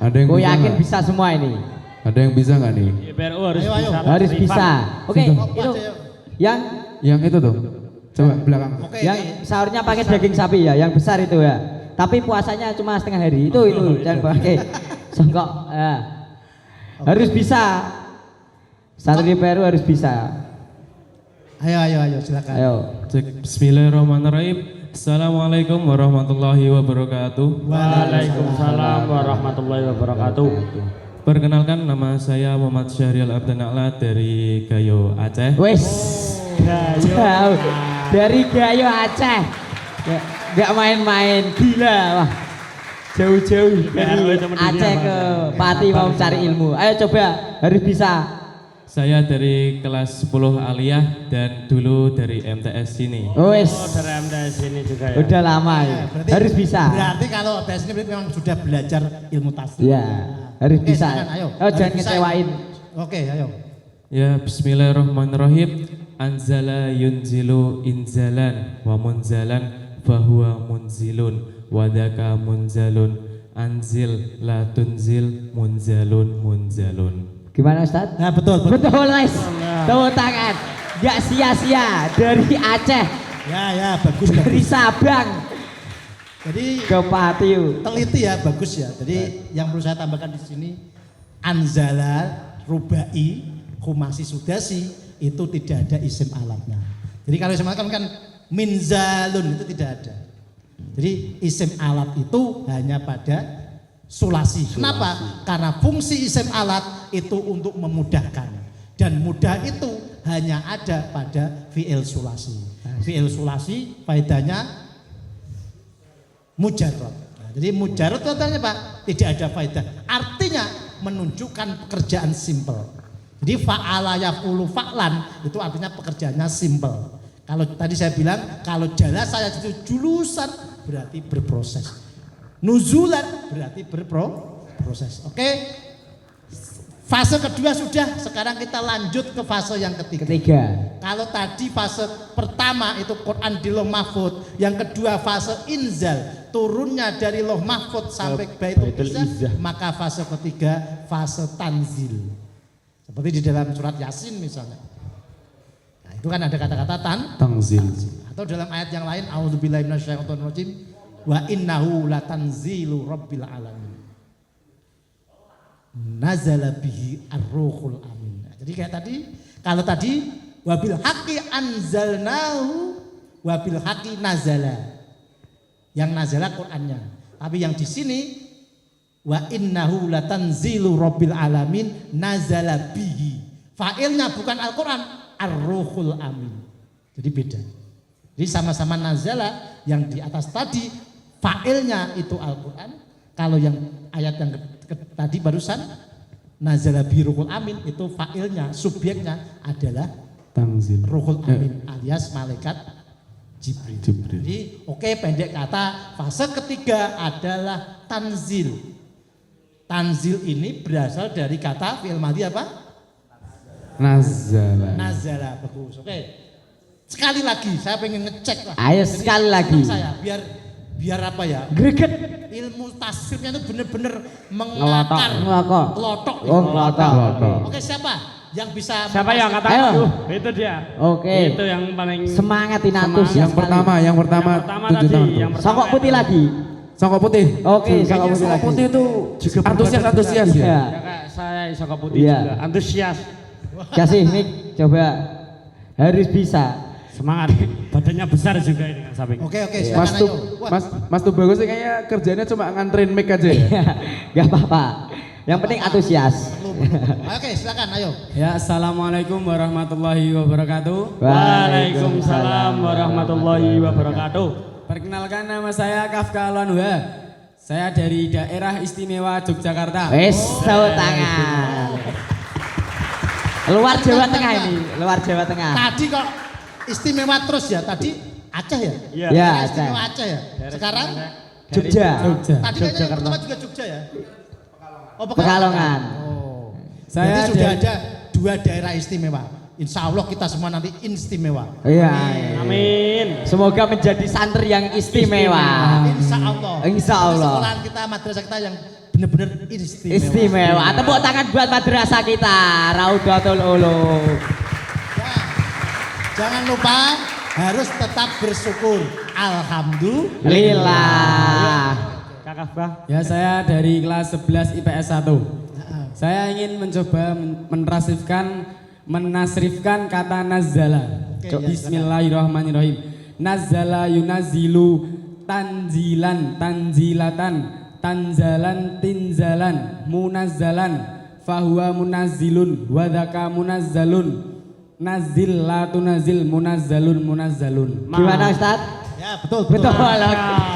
Ada yang Gue bisa yakin nggak? bisa semua ini. Ada yang bisa nggak nih? YPRU harus Ayo, ayo. bisa. Harus Rifan. bisa. Oke, Oke, itu ayo. yang Yang itu tuh. Coba belakang. Oke, yang oke. sahurnya pakai daging sapi ya, yang besar itu ya. Tapi puasanya cuma setengah hari. Itu jangan pakai songkok. Ya. Harus bisa. Santri baru harus bisa. Ayo silakan. Ayo. Cek. Bismillahirrahmanirrahim. Assalamualaikum warahmatullahi wabarakatuh. Waalaikumsalam warahmatullahi wabarakatuh. Perkenalkan, nama saya Muhammad Syahrial Abdanakla dari Gayo Aceh. Wes. Jauh. Dari Gayo Aceh. Gak main-main, gila wah. Jauh-jauh dari Aceh ke Pati mau cari ilmu. Ayo coba, harus bisa. Saya dari kelas 10 Aliyah dan dulu dari MTS sini. Wes. Oh, dari MTS ini juga ya. Udah lama ya. Berarti- Harus bisa. Berarti kalau tes ini berarti memang sudah belajar ilmu tasrif. Iya, harus Oke, bisa. silakan, ayo. Oh, Harus jangan bisa. ngecewain. Oke, ayo. Ya, Bismillahirrahmanirrahim. Anzala yunzilu inzalan wa munzalan fahuwa munzilun wadaka munzalun anzil la tunzil munzalun munzalun. Gimana Ustaz? Nah, betul. Betul Mas. Tepuk tangan. Gak sia-sia dari Aceh, Ya, bagus. dari Sabang Jadi ke Patiu. teliti ya, bagus ya. Jadi yang perlu saya tambahkan di sini anzala, rubai, khumasi, sudasi itu tidak ada isim alatnya. Jadi kalau isim alat kan minzalun itu tidak ada. Jadi isim alat itu hanya pada sulasi. Kenapa? Karena fungsi isim alat itu untuk memudahkan. Dan mudah itu hanya ada pada fi'il sulasi. Fi'il sulasi faedahnya mujarrad. Nah, jadi mujarrad itu artinya apa? Tidak ada faedah. Artinya menunjukkan pekerjaan simple. Jadi fa'ala yaf'ulu fa'lan itu artinya pekerjaannya simple. Kalau tadi saya bilang kalau jala saya itu julusan berarti berproses. Nuzulan berarti berproses. Oke. Fase kedua sudah, sekarang kita lanjut ke fase yang ketiga. Kalau tadi fase pertama itu Quran di Loh Mahfud, yang kedua fase inzal, turunnya dari Loh Mahfud sampai Baitul Izzah, maka fase ketiga fase tanzil. Seperti di dalam surat Yasin misalnya. Nah, itu kan ada kata-kata Tangzil. atau dalam ayat yang lain a'udzubillahi minasyaitonirrajim wa innahu latanzilu rabbil alamin. Nazala bihi ar-ruhul amin. Nah, jadi kayak tadi, kalau tadi wabil haqqi anzalnahu wabil haqqi nazala. Yang nazala Qur'annya. Tapi yang di sini wa innahu latanzilu rabbil alamin nazala bihi. Fa'ilnya bukan Al-Qur'an, ar-ruhul amin. Jadi beda. Jadi sama-sama nazala, yang di atas tadi fa'ilnya itu Al-Qur'an. Kalau yang ayat yang tadi barusan nazala bi ruhul amin itu fa'ilnya, subjeknya adalah Tangzil. ruhul amin alias malaikat Jibril. Jadi oke, pendek kata fase ketiga adalah tanzil. Tanzil ini berasal dari kata fi'il madhi apa? Nazala. Nazala. Bagus. Oke. Sekali lagi saya pengen ngecek lah. Ayo Jadi, sekali lagi. senang saya biar apa ya? Greget. Ilmu tasrifnya itu benar-benar Ngelotok. mengakar, Ngelotok. Kelotok. Oh, ngelotok. Oke, siapa yang bisa? Siapa yang kata Ayo. itu? Itu dia. Oke. Itu yang paling Semangat ini antusias Yang pertama, yang pertama, Yang pertama tunjuk tadi, tangan. yang pertama. Songkok putih lagi. Songkok putih. Oke, songkok Kayaknya putih songkok lagi. putih itu juga antusias ya. Iya. Ya kayak saya Songkok Putih Iya. juga antusias. Kasih mic coba. Harus bisa. Semangat. Badannya besar juga ini kan samping. Oke, Mas silakan tuh, ayo. Wah, Mas tuh bagus sih kayaknya kerjanya cuma nganterin mic aja ya. Gak apa-apa. Yang penting antusias. Oke, silakan ayo. Ya, assalamualaikum warahmatullahi wabarakatuh. Waalaikumsalam warahmatullahi wabarakatuh. Perkenalkan, nama saya Kafka Alwanwa. Saya dari Oh, iya. Daerah Istimewa Yogyakarta. Wes, tepuk tangan. Gak sia-sia dari kata fi'il madhi apa? Fi'il madhi apa? Nazala bihi ar-ruhul amin. Itu fa'ilnya bukan Al-Qur'an, ar-ruhul amin. Jadi beda. Jadi sama-sama nazala, yang di atas tadi fa'ilnya itu Al-Qur'an. Kalau yang di sini wa innahu latanzilu rabbil alamin. Nazala bihi. Fa'ilnya bukan Al-Qur'an, ar-ruhul amin. Luar Jawa Tengah ini, luar Jawa Tengah. Tadi kok istimewa terus ya, tadi Aceh ya? Iya. Ya, Istimewa Aceh ya? Sekarang? Jogja. Tadi kayaknya yang pertama juga Jogja ya? Oh, Pekalongan. Oh. Saya Jadi sudah dari- ada 2 daerah istimewa. Insya Allah kita semua nanti istimewa. Iya. Amin. Semoga menjadi santri yang istimewa. Insya Allah. Insya Allah. Sekolahan kita, madrasah kita yang benar-benar istimewa. Istimewa. Tepuk tangan buat madrasah kita, Raudatul Ulum. Ya. Jangan lupa harus tetap bersyukur. Alhamdulillah. Kakak Bah. Ya, saya dari kelas 11 IPS 1. Saya ingin mencoba menasrifkan kata nazala. Oke, ya, Bismillahirrahmanirrahim. Nazala yunazilu tanzilan tanzilatan tanzalan tinzalan munazzalan fahuwa munazzilun wadaka munazzalun nazil la tunazil munazzalun munazzalun. Gimana Ustaz? Ya, betul. Betul.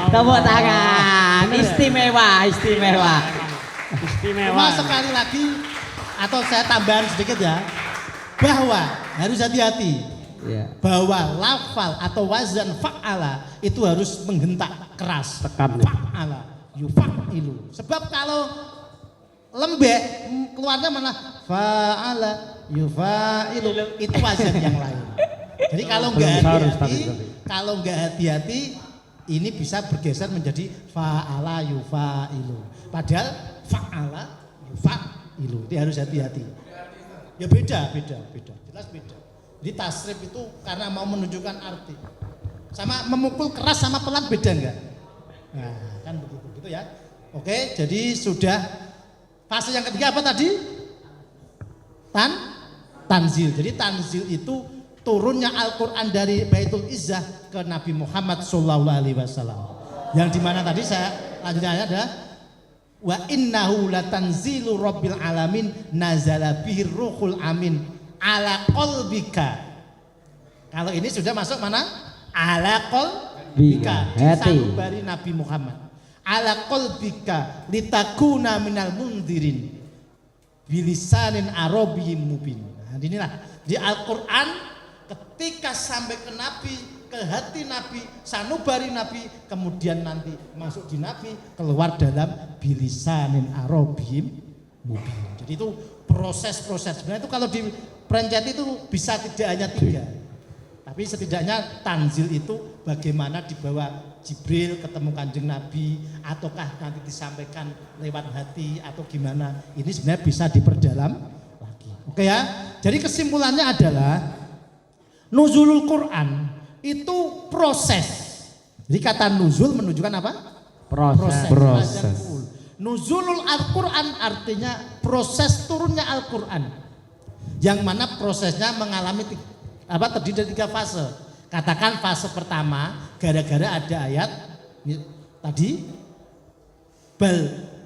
Tepuk tangan. Istimewa, istimewa. Cuma sekali lagi atau saya tambahan sedikit ya, bahwa harus hati-hati Iya. bahwa lafal atau wazan fa'ala itu harus menghentak keras. Tekan. Fa'ala yufa'ilu. Sebab kalau lembek keluarnya mana fa'ala yufa'ilu, itu wazan yang lain. Jadi kalau nggak hati-hati, ini bisa bergeser menjadi fa'ala yufa'ilu. Padahal fa'ala yufa'ilu. Itu harus hati-hati. Ya beda. Jelas beda. Jadi tasrif itu karena mau menunjukkan arti. Sama memukul keras sama pelan beda enggak? Nah, kan begitu ya. Oke, jadi sudah fase yang ketiga apa tadi? Tanzil. Jadi tanzil itu turunnya Al-Qur'an dari Baitul Izzah ke Nabi Muhammad SAW. Yang dimana tadi saya lanjutnya adalah wa innahu latanzilu rabbil alamin nazala bihir ruhul amin ala qalbika. Kalau ini sudah masuk mana? Ala qalbika. Sanubari Nabi Muhammad. Ala qalbika litakuna minal mundirin bilisanin arabiyyin mubin. Nah, inilah di Al-Qur'an ketika sampai ke Nabi, ke hati Nabi, sanubari Nabi, kemudian nanti masuk di Nabi, keluar dalam bilisanin arabiyyin mubin. Jadi itu proses-proses. Sebenarnya itu kalau di perencet itu bisa tidak hanya 3. Tapi setidaknya tanzil itu bagaimana dibawa Jibril ketemu Kanjeng Nabi, ataukah nanti disampaikan lewat hati atau gimana. Ini sebenarnya bisa diperdalam lagi. Oke ya. Jadi kesimpulannya adalah nuzulul Quran itu proses. Jadi kata nuzul menunjukkan apa? Proses. Nuzulul Al-Quran artinya proses turunnya Al-Quran, yang mana prosesnya mengalami terdiri dari 3 fase. Katakan fase pertama gara-gara ada ayat tadi bal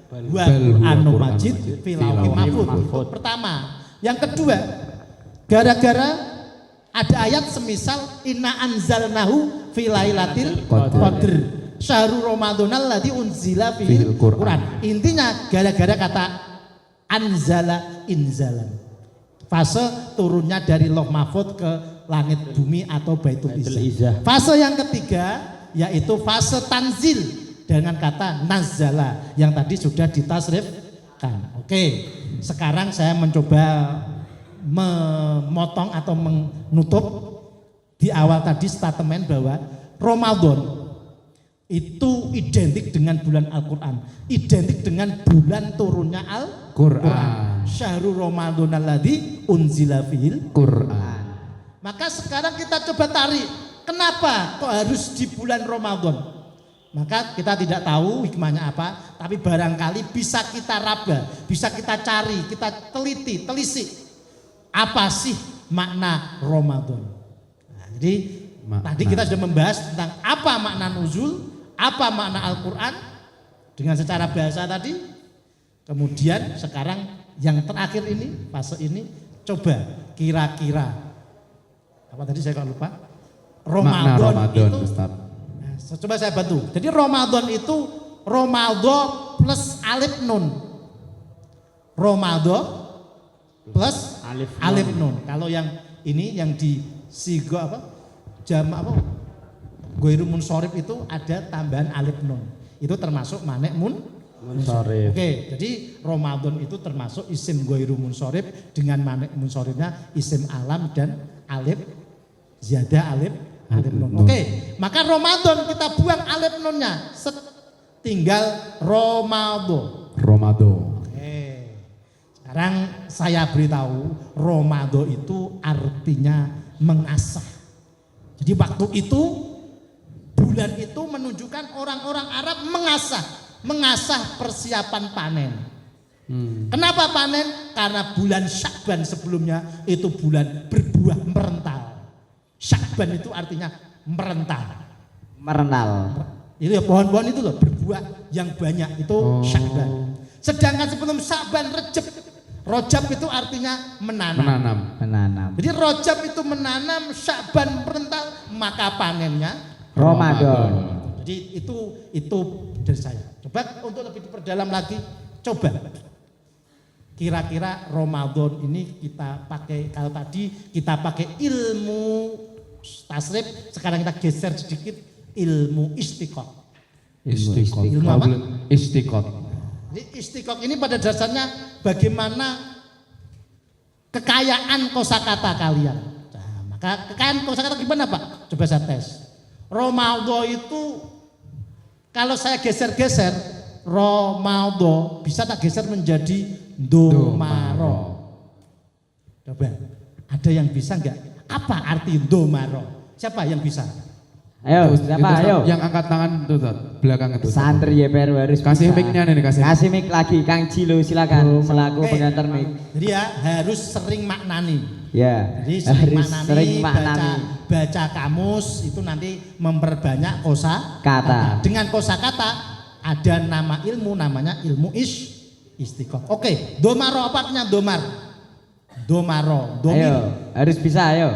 Qur'anul Majid fil lauhil mahfuz. Pertama. Yang kedua gara-gara ada ayat semisal inna anzalnahu fi lailatul qadr syahrul ramadhanal ladzi unzila fihil Qur'an. Intinya gara-gara kata anzala inzalan. Fase turunnya dari Lauh Mahfuz ke langit bumi atau Baitul Izzah. Fase yang ketiga yaitu fase tanzil dengan kata nazala yang tadi sudah ditasrifkan. Oke, sekarang saya mencoba memotong atau menutup di awal tadi statement bahwa Ramadan itu identik dengan bulan Al-Quran, identik dengan bulan turunnya Al-Quran. Syahrul Ramadhanal ladzi unzila fihil Quran. Maka sekarang kita coba tarik, kenapa kok harus di bulan Ramadan? Maka kita tidak tahu hikmahnya apa, tapi barangkali bisa kita raba, bisa kita cari, kita telisik. Apa sih makna Ramadan? Nah, jadi tadi kita sudah membahas tentang apa makna nuzul, apa makna Al-Quran dengan secara bahasa tadi. Kemudian sekarang yang terakhir ini, fase ini, coba kira-kira apa tadi saya kalau lupa. Ramadan itu, Ustaz. Nah, coba saya bantu. Jadi Ramadan itu Ramadan plus alif nun. Ramadan plus alif nun. Kalau yang ini yang di sigo apa? Jama apa? Ghairu munsorif itu ada tambahan alif nun. Itu termasuk manek munsorif. Oke, jadi Ramadan itu termasuk isim ghairu munsorif dengan manek munsorifnya isim alam dan alif ziyadah alif nun. Oke, maka Ramadan kita buang alif nunnya. Tinggal Ramadan. Sekarang saya beritahu Ramadan itu artinya mengasah. Jadi waktu itu bulan itu menunjukkan orang-orang Arab mengasah persiapan panen. Kenapa panen? Karena bulan Syakban sebelumnya itu bulan berbuah merental. Syakban itu artinya merental. Itu ya pohon-pohon itu loh berbuah yang banyak itu Syakban. Sedangkan sebelum Syakban Rajab itu artinya menanam. Jadi Rajab itu menanam, Syakban merental, maka panennya Ramadan. Jadi itu dari saya. Coba untuk lebih diperdalam lagi, coba kira-kira Ramadan ini kita pakai, kalau tadi kita pakai ilmu tasrif, sekarang kita geser sedikit ilmu istiqot. Ilmu apa? Istiqot. Jadi istiqot ini pada dasarnya bagaimana kekayaan kosakata kalian. Nah, maka kekayaan kosakata gimana Pak? Coba saya tes. Ramadan itu kalau saya geser-geser Ramadan bisa tak geser menjadi domaro. Coba, ada yang bisa enggak? Apa arti domaro? Siapa yang bisa? Ayo, siapa? Ayo. Yang angkat tangan tuh, belakang itu. Santri YPR harus kasih bisa. mic-nya nih, kasih mic lagi, Kang Jilo silakan selaku pengantar mic. Jadi ya harus sering maknani. Ya. Jadi sering maknani, baca kamus itu nanti memperbanyak kosakata. Dengan kosakata ada nama ilmu namanya ilmu istiqomah. Oke, domaro apa artinya domar? Domaro, domir. Ayo, harus bisa ayo.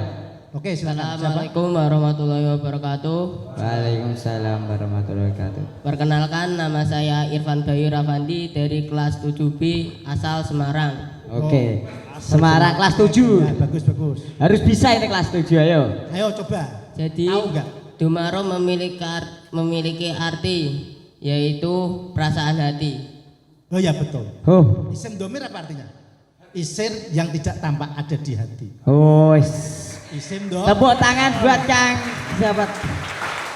Oke, silakan. Assalamualaikum warahmatullahi wabarakatuh. Waalaikumsalam warahmatullahi wabarakatuh. Perkenalkan, nama saya Irfan Bayu Rafandi dari kelas 7B asal Semarang. Oke. Semarang kelas 7. Ya, bagus. Harus bisa ini kelas 7, ayo. Ayo coba. Jadi tahu enggak? Domaro memiliki arti yaitu perasaan hati. Oh ya betul. Isim domir apa artinya? Isim yang tidak tampak ada di hati. Isim dong. Tepuk tangan buat Kang sahabat.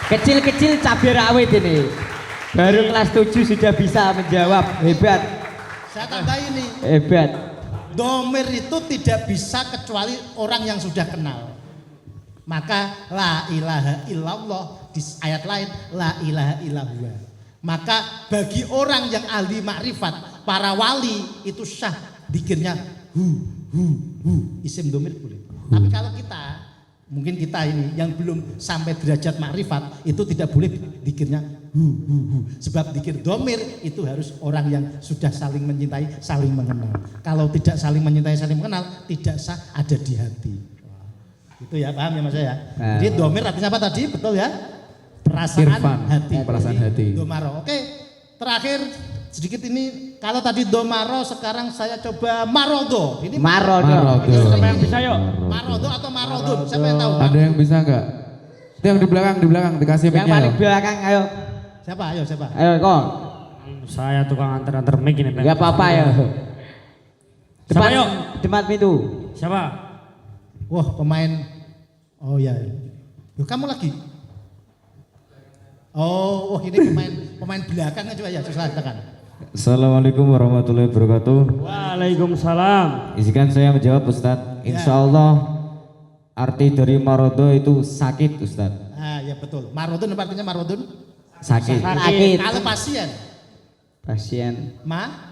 Kecil-kecil cabai rawit ini. Baru kelas 7 sudah bisa menjawab. Hebat. Saya tambah ini. Hebat. Domir itu tidak bisa kecuali orang yang sudah kenal. Maka la ilaha illallah di ayat lain la ilaha illallah. Maka bagi orang yang ahli makrifat, para wali itu syah dikirnya hu isim domir boleh. Tapi kalau kita, mungkin kita ini yang belum sampai derajat makrifat itu tidak boleh dikirnya hu. Sebab dikir domir itu harus orang yang sudah saling mencintai, saling mengenal. Kalau tidak saling mencintai, saling mengenal, tidak sah ada di hati. Itu ya, paham ya Mas ya? Jadi domir artinya apa tadi? Betul ya? Perasaan hati. Perasaan hati. Domaro. Oke, terakhir sedikit ini. Kalau tadi domaro, sekarang saya coba marodo. Ini marodo. Siapa yang bisa yuk? Marodo atau marodun? Siapa yang tahu? Ada yang bisa enggak? Itu yang di belakang dikasih mic-nya. Yang paling belakang ayo. Siapa? Ayo kok. Saya tukang antar mic ini. Enggak apa-apa ya. Siapa yuk? Depan pintu. Siapa? Wah, pemain. Oh ya. Yuk kamu lagi. Oh, ini pemain belakang coba ya, silakan. Assalamualaikum warahmatullahi wabarakatuh. Waalaikumsalam. Izinkan saya menjawab Ustadz. Insya Allah arti dari marodo itu sakit Ustadz. Ah ya betul. Marodun apa artinya marodun? Sakit. Kalau pasien.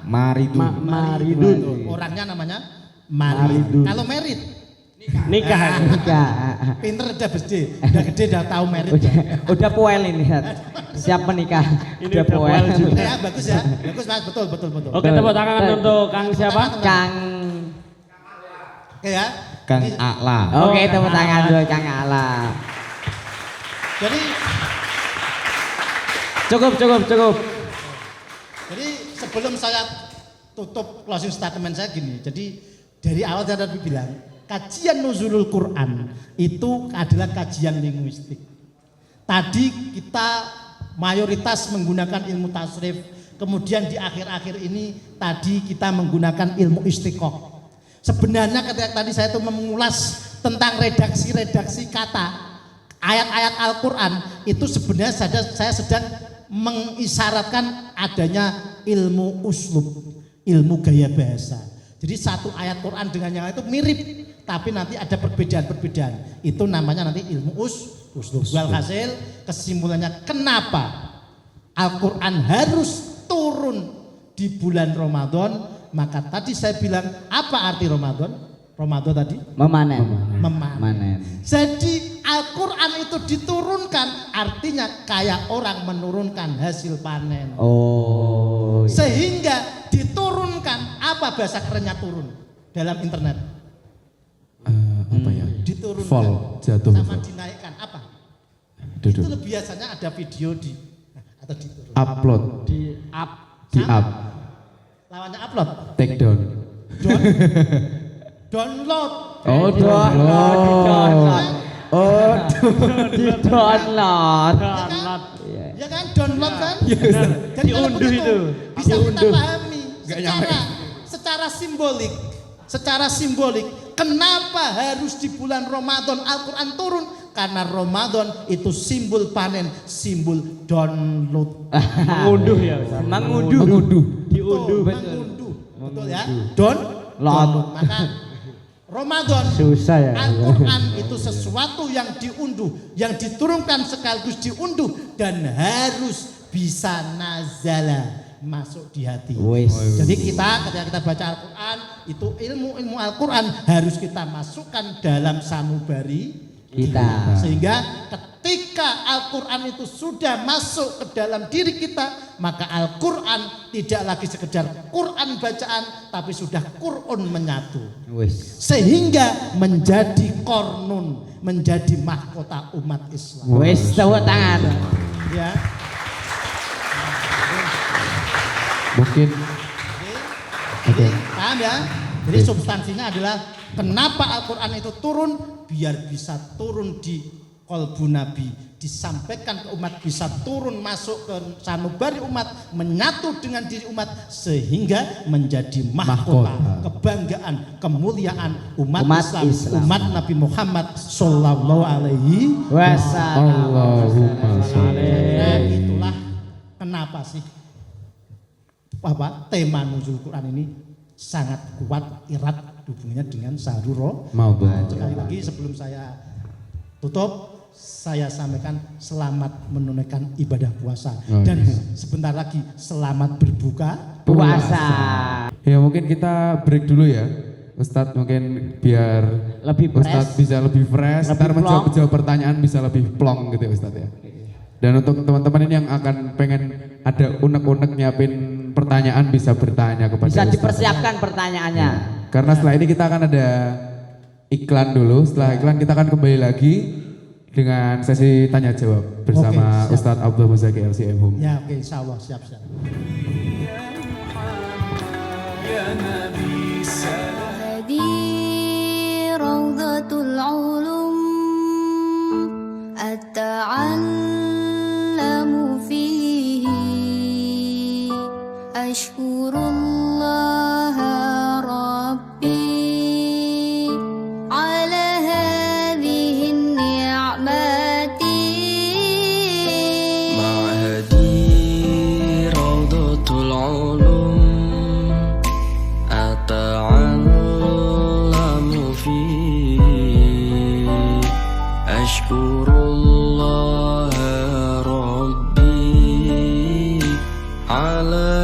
Maridun. Orangnya namanya Maridun. Kalau merit. Nikah. Pinter udah gede, udah tahu merit. Udah poel ini. Siap menikah. Ini udah poel juga. Ya bagus ya. Bagus Mas, betul. Oke, tepuk tangan untuk Kang siapa? Kang. Oke ya. Kang A'la. Oke, tepuk tangan untuk Kang A'la. Jadi cukup. Jadi sebelum saya tutup closing statement saya gini. Jadi Dari awal saya tadi bilang, kajian nuzulul Quran itu adalah kajian linguistik. Tadi kita mayoritas menggunakan ilmu tasrif, kemudian di akhir-akhir ini tadi kita menggunakan ilmu istiqoh. Sebenarnya ketika tadi saya itu mengulas tentang redaksi-redaksi kata ayat-ayat Al-Quran, itu sebenarnya saya sedang mengisyaratkan adanya ilmu uslub, ilmu gaya bahasa. Jadi satu ayat Quran dengan yang lain itu mirip, tapi nanti ada perbedaan-perbedaan. Itu namanya nanti ilmu uslub. Walhasil kesimpulannya, kenapa Al-Quran harus turun di bulan Ramadan? Maka tadi saya bilang, apa arti Ramadan? Ramadan tadi? Memanen. Jadi Al-Quran itu diturunkan, artinya kayak orang menurunkan hasil panen. Oh. Sehingga diturunkan, apa bahasa kerennya turun dalam internet? Apa ya? Diturunkan. Fall, jatuh. Sama dinaikkan, apa? Duduk. Itu biasanya ada video atau diturunkan. Upload. Di up. Lawannya upload. Take down. Download. Oh, download. Oh, di-download. Ya kan, download kan? Jadi Diunduh itu. Bisa kita pahami secara simbolik. Kenapa harus di bulan Ramadan Al-Quran turun? Karena Ramadan itu simbol panen, simbol download. Mengunduh ya. Mengunduh. Diunduh. Betul ya? Download. Maka Ramadan, Susah ya. Al-Quran itu sesuatu yang diunduh, yang diturunkan sekaligus diunduh dan harus bisa nazala, masuk di hati. Jadi ketika kita baca Al-Quran, itu ilmu Al-Quran harus kita masukkan dalam sanubari kita. Sehingga ketika Al-Quran itu sudah masuk ke dalam diri kita, maka Al-Quran tidak lagi sekedar Quran bacaan, tapi sudah Quran menyatu. Sehingga menjadi kornun, menjadi mahkota umat Islam. Tepuk tangan. Ya. Mungkin. Oke. Paham ya? Jadi substansinya adalah kenapa Al-Quran itu turun, biar bisa turun di kolbu Nabi, disampaikan ke umat, bisa turun masuk ke sanubari umat, menyatu dengan diri umat, sehingga menjadi mahkota, kebanggaan, kemuliaan umat Islam, umat Nabi Muhammad Sallallahu Alaihi Wasallam. Itulah kenapa sih tema nuzul Quran ini sangat kuat, erat hubungannya dengan Syahrul Ramadan. Sekali lagi sebelum saya tutup, saya sampaikan selamat menunaikan ibadah puasa dan sebentar lagi selamat berbuka puasa. Ya mungkin kita break dulu ya, Ustadz, mungkin biar lebih Ustadz bisa lebih fresh, ntar menjawab pertanyaan bisa lebih plong gitu ya Ustadz ya. Dan untuk teman-teman ini yang akan pengen ada unek-unek nyiapin pertanyaan bisa bertanya kepada bisa Ustadz. Dipersiapkan pertanyaannya. Karena setelah ini kita akan ada iklan dulu, setelah iklan kita akan kembali lagi dengan sesi tanya jawab bersama Ustadz Abdul Muzaki LCM Home. Ya oke, insyaallah siap. Hadi rawdatul ulum ata'allamu fihi ashkurullah rabbi ala hadhihi ni'mati ma'hadi rawdatul ulum ata'allamu fihi ashkurullah rabbi ala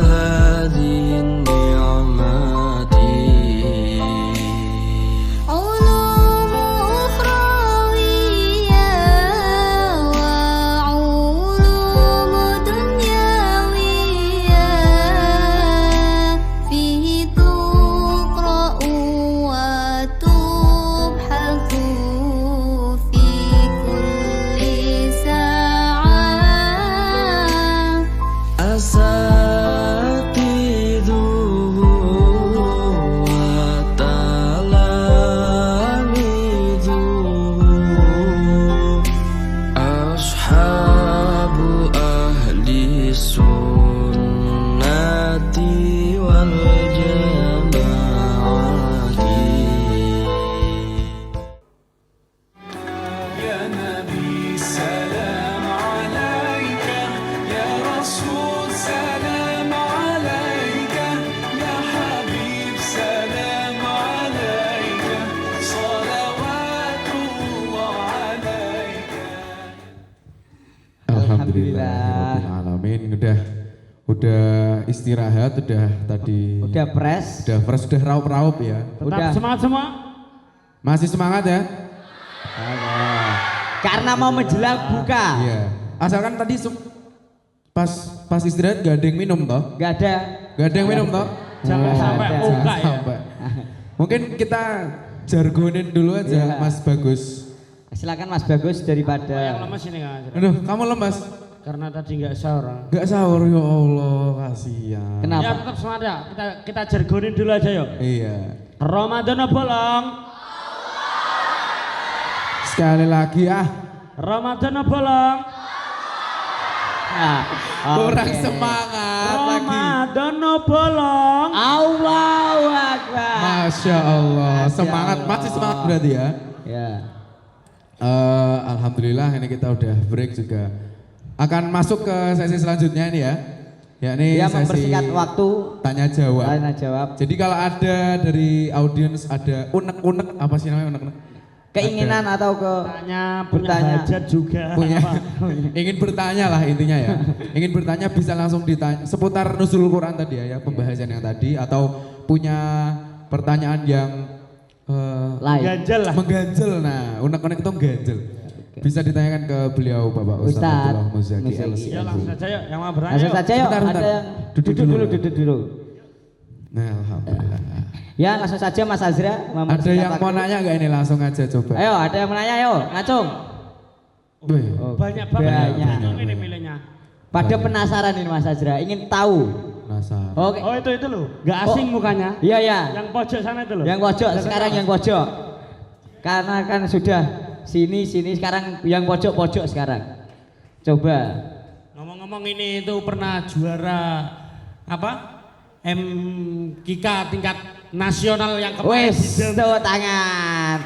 Alhamdulillahirobbilalamin. Udah istirahat, udah tadi. Udah fresh. Udah raup-raup ya. Tetap semangat semua. Masih semangat ya? Karena mau menjelang buka. Iya. Asalkan tadi pas istirahat gak ada yang minum toh? Gak ada. Gak ada yang minum toh? Jangan sampai buka ya. Mungkin kita jargonin dulu aja, Mas Bagus. Silakan Mas Bagus daripada. Yang lemas ini Kang. Aduh, kamu lemas? Karena tadi nggak sahur. Nggak sahur, ya Allah, kasihan. Kenapa? Ya tetap semangat ya. Kita jargonin dulu aja yuk. Iya. Ramadan bolong. Sekali lagi Ramadan bolong. Nah, kurang semangat lagi. Ramadan bolong. Allahu Akbar. Masya Allah, semangat, masih semangat berarti ya. Ya. Alhamdulillah ini kita udah break juga. Akan masuk ke sesi selanjutnya ini ya. Yakni sesi mempersingkat waktu tanya jawab. Tanya jawab. Jadi kalau ada dari audiens ada unek-unek, apa sih namanya unek-unek? Keinginan ada. atau ke punya hajat juga. Ingin bertanya lah intinya ya. Ingin bertanya bisa langsung ditanya seputar nuzul Quran tadi ya, pembahasan yang tadi, atau punya pertanyaan yang mengganjel. Nah, unek-unek itu mengganjel. Bisa ditanyakan ke beliau Bapak Ustaz Abdullah Muzaki LC. Ya langsung saja yuk, yang mau bertanya. Langsung saja yuk. Ada yang duduk dulu. Nah, alhamdulillah. Ya langsung saja Mas Azra. Ada yang mau nanya nggak ini, langsung aja coba. Ayo, ada yang mau nanya, ayo, ngacung. Banyak banget ini milihnya. Pada penasaran ini Mas Azra, ingin tahu. Penasaran. Oke. Oh itu loh, nggak asing mukanya. Iya. Yang pojok sana itu loh. Yang pojok sekarang yang pojok. Karena kan sudah sini sekarang yang pojok sekarang. Coba. Ngomong-ngomong ini itu pernah juara apa? MKK tingkat nasional yang kemarin. Wes, tepuk tangan.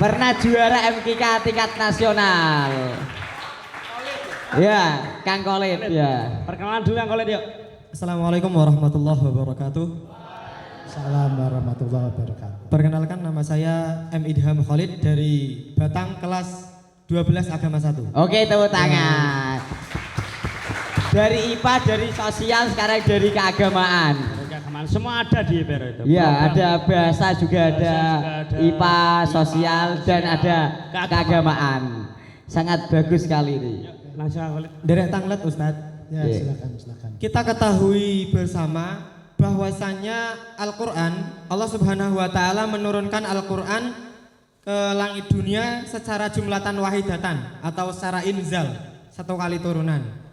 Pernah juara MKK tingkat nasional. Ya, Kang Khalid ya. Perkenalan dulu Kang Khalid yuk. Assalamualaikum warahmatullahi wabarakatuh. Assalamualaikum warahmatullahi wabarakatuh. Perkenalkan, nama saya M. Idham Khalid dari Batang kelas 12 agama 1. Oke, tepuk tangan. Dari IPA, dari sosial, sekarang dari keagamaan. Semua ada di IPR itu. Ya, ada bahasa juga ada, IPA, sosial, dan ada keagamaan. Sangat bagus sekali ini. Langsung Derek Tanglet Ustadz. Ya, silakan. Kita ketahui bersama bahwasannya Al-Quran, Allah Subhanahu wa Ta'ala menurunkan Al-Quran ke langit dunia secara jumlatan wahidatan atau secara inzal, satu kali turunan.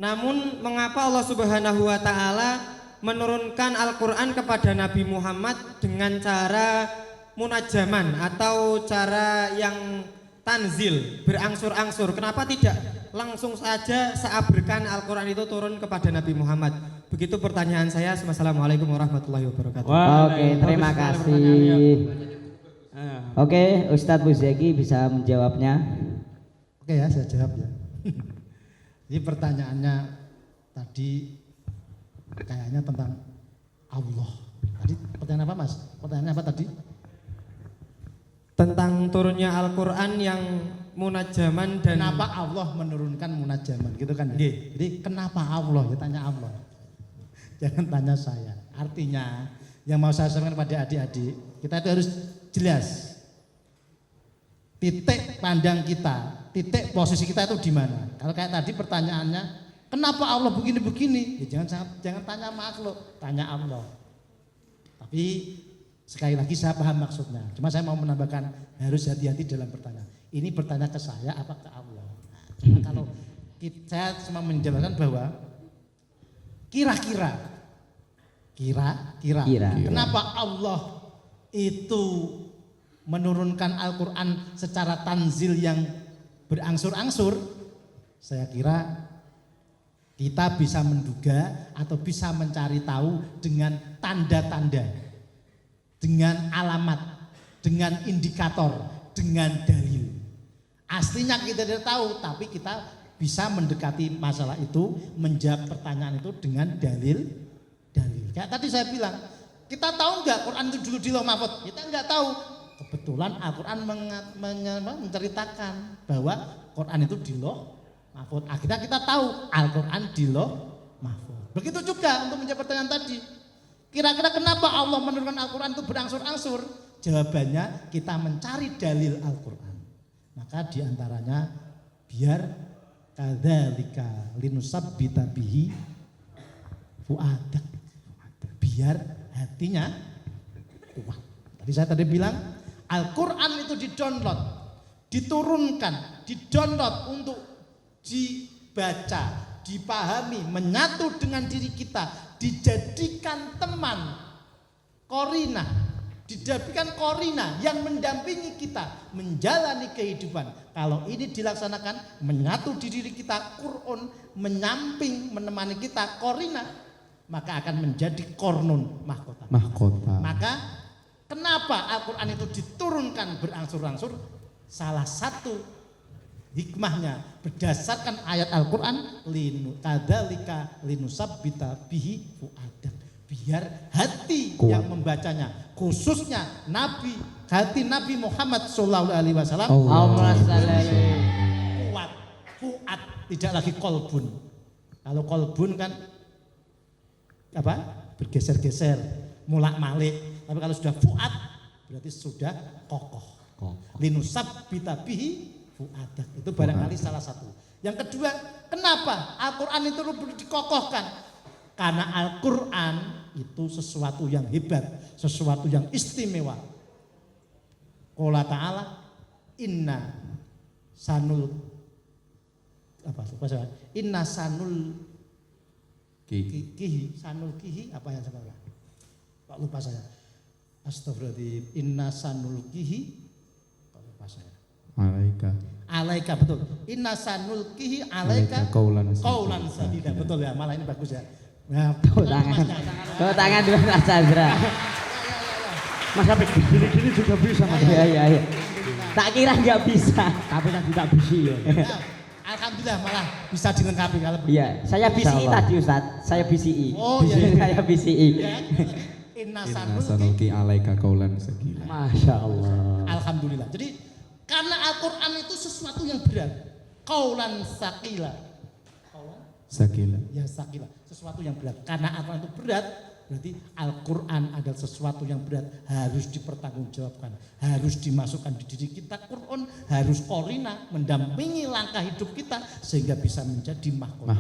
Namun mengapa Allah Subhanahu wa Ta'ala menurunkan Al-Quran kepada Nabi Muhammad dengan cara munajaman atau cara yang tanzil, berangsur-angsur? Kenapa tidak langsung saja seabrkan Al-Quran itu turun kepada Nabi Muhammad? Begitu pertanyaan saya. Assalamualaikum warahmatullahi wabarakatuh. Oke, terima kasih. Oke, Ustadz Muzaki bisa menjawabnya. Oke ya, saya jawab ya. Jadi pertanyaannya tadi kayaknya tentang Allah. Tadi pertanyaan apa Mas? Pertanyaannya apa tadi? Tentang turunnya Al-Quran yang munajaman dan kenapa Allah menurunkan munajaman gitu kan ya? Jadi kenapa Allah? Ya tanya Allah. Jangan tanya saya. Artinya yang mau saya sampaikan pada adik-adik, kita itu harus jelas titik pandang kita, titik posisi kita itu di mana. Kalau kayak tadi pertanyaannya, kenapa Allah begini-begini? Ya jangan tanya makhluk, tanya Allah. Tapi sekali lagi saya paham maksudnya. Cuma saya mau menambahkan harus hati-hati dalam pertanyaan. Ini bertanya ke saya apa ke Allah? Nah, cuma kalau saya cuma menjelaskan bahwa kira-kira kenapa Allah itu menurunkan Al-Quran secara tanzil yang berangsur-angsur? Saya kira kita bisa menduga atau bisa mencari tahu dengan tanda-tanda, dengan alamat, dengan indikator, dengan dalil. Aslinya kita tidak tahu, tapi kita bisa mendekati masalah itu, menjawab pertanyaan itu dengan dalil. Kayak tadi saya bilang, kita tahu nggak Quran itu dulu di Lauh Mahfuz? Kita nggak tahu. Kebetulan Al-Quran menceritakan bahwa Quran itu di Lauh mahfud. Akhirnya kita tahu Al-Quran di Lauh Mahfud. Begitu juga untuk menjawab pertanyaan tadi. Kira-kira kenapa Allah menurunkan Al-Quran itu berangsur-angsur? Jawabannya kita mencari dalil Al-Quran. Maka diantaranya biar kadzalika linusabbita bihi fuadak, biar hatinya kuat. Tadi bilang Al-Quran itu didownload, diturunkan, didownload untuk dibaca, dipahami, menyatu dengan diri kita, dijadikan teman, korina, dijadikan korina yang mendampingi kita menjalani kehidupan. Kalau ini dilaksanakan, menyatu di diri kita, Quran menyamping menemani kita, korina, maka akan menjadi kornun, mahkota. Maka kenapa Al-Quran itu diturunkan berangsur-angsur? Salah satu hikmahnya berdasarkan ayat Al-Quran, kadzalika linusabbita bihi fuadak, biar hati kuat yang membacanya, khususnya hati Nabi Muhammad SAW kuat, fuad, tidak lagi kolbun. Kalau kolbun kan apa? Bergeser-geser, mulak-malik. Tapi kalau sudah fuad berarti sudah kokoh. Linusabbita bihi fuadak, itu barangkali salah satu. Yang kedua, kenapa Al-Quran itu perlu dikokohkan? Karena Al-Quran itu sesuatu yang hebat, sesuatu yang istimewa. Qala ta'ala inna sanul sanul kihi apa yang saya lupa? Kok lupa saya? Astagfirullahaladzim. Inna sanul kihi, kok lupa saya? Alaika betul. Inna sanulkihi alaika qaulan sadida. Betul ya, malah ini bagus ya. Nah, tepuk tangan dulu Mas Chandra. Mas Apik gini-gini juga bisa Mas. Iya. Tak kira enggak bisa, tapi tadi tak bisa ya. Alhamdulillah malah bisa dilengkapi kalau begitu. Iya, saya BCI tadi Ustaz. Saya BCI. Oh iya. Saya BCI. Inna sanulki alaika qaulan sadida. Masya Allah. Alhamdulillah. Jadi karena Al-Quran itu sesuatu yang berat, qaulan sakila, ya sakila, sesuatu yang berat. Karena Al-Quran itu berat, berarti Al-Quran adalah sesuatu yang berat, harus dipertanggungjawabkan, harus dimasukkan di diri kita. Quran harus korina, mendampingi langkah hidup kita sehingga bisa menjadi mahkota.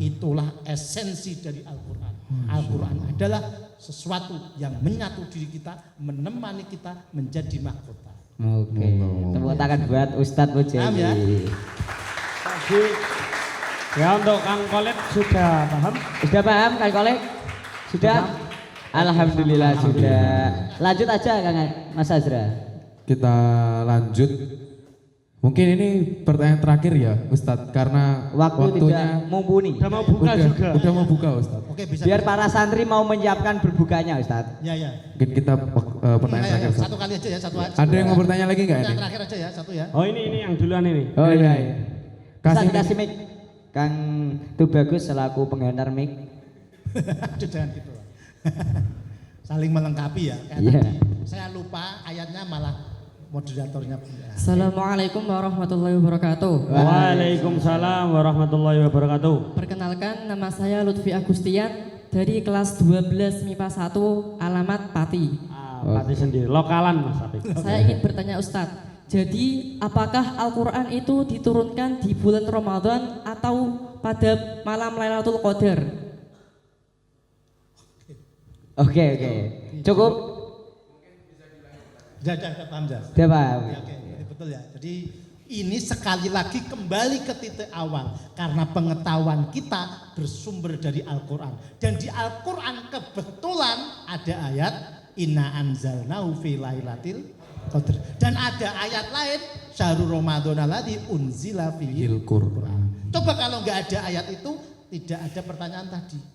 Itulah esensi dari Al-Quran. Al-Quran adalah sesuatu yang menyatu diri kita, menemani kita menjadi mahkota. Oke, tepuk tangan buat Ustadz Mujadi. Ya untuk Kang Kolek sudah paham? Sudah paham Kang Kolek? Sudah? Alhamdulillah sudah. Lanjut aja Kang Mas Azra. Kita lanjut. Mungkin ini pertanyaan terakhir ya Ustadz, karena waktunya tidak mumpuni. Udah mau buka juga. Udah mau buka Ustadz. Oke, bisa. Biar para santri mau menyiapkan berbukanya Ustadz. Ya. Mungkin kita pertanyaan terakhir Ustadz. Satu kali aja ya, satu aja. Ada yang mau bertanya lagi nggak ini? Yang terakhir aja ya, satu ya. Oh ini yang duluan ini. Oh iya. Kasih mic. Kang Tubagus selaku penggantar mic. Jangan gitu. Saling melengkapi ya. Kayak tadi saya lupa ayatnya, malah moderatornya. Assalamualaikum warahmatullahi wabarakatuh. Waalaikumsalam warahmatullahi wabarakatuh. Perkenalkan, nama saya Lutfi Agustian dari kelas 12 MIPA 1 alamat Pati. Pati sendiri, lokalan Mas Apik. Saya ingin bertanya Ustadz, jadi apakah Al-Quran itu diturunkan di bulan Ramadan atau pada malam Lailatul Qadar? Oke. Cukup? Sudah paham ya? Sudah paham. Oke, betul ya. Jadi ini sekali lagi kembali ke titik awal, karena pengetahuan kita bersumber dari Al-Quran, dan di Al-Quran kebetulan ada ayat inna anzalnahu fi lailatil qadr, dan ada ayat lain syahrul ramadhan alladzi unzila fihil Qur'an. Coba kalau nggak ada ayat itu, tidak ada pertanyaan tadi.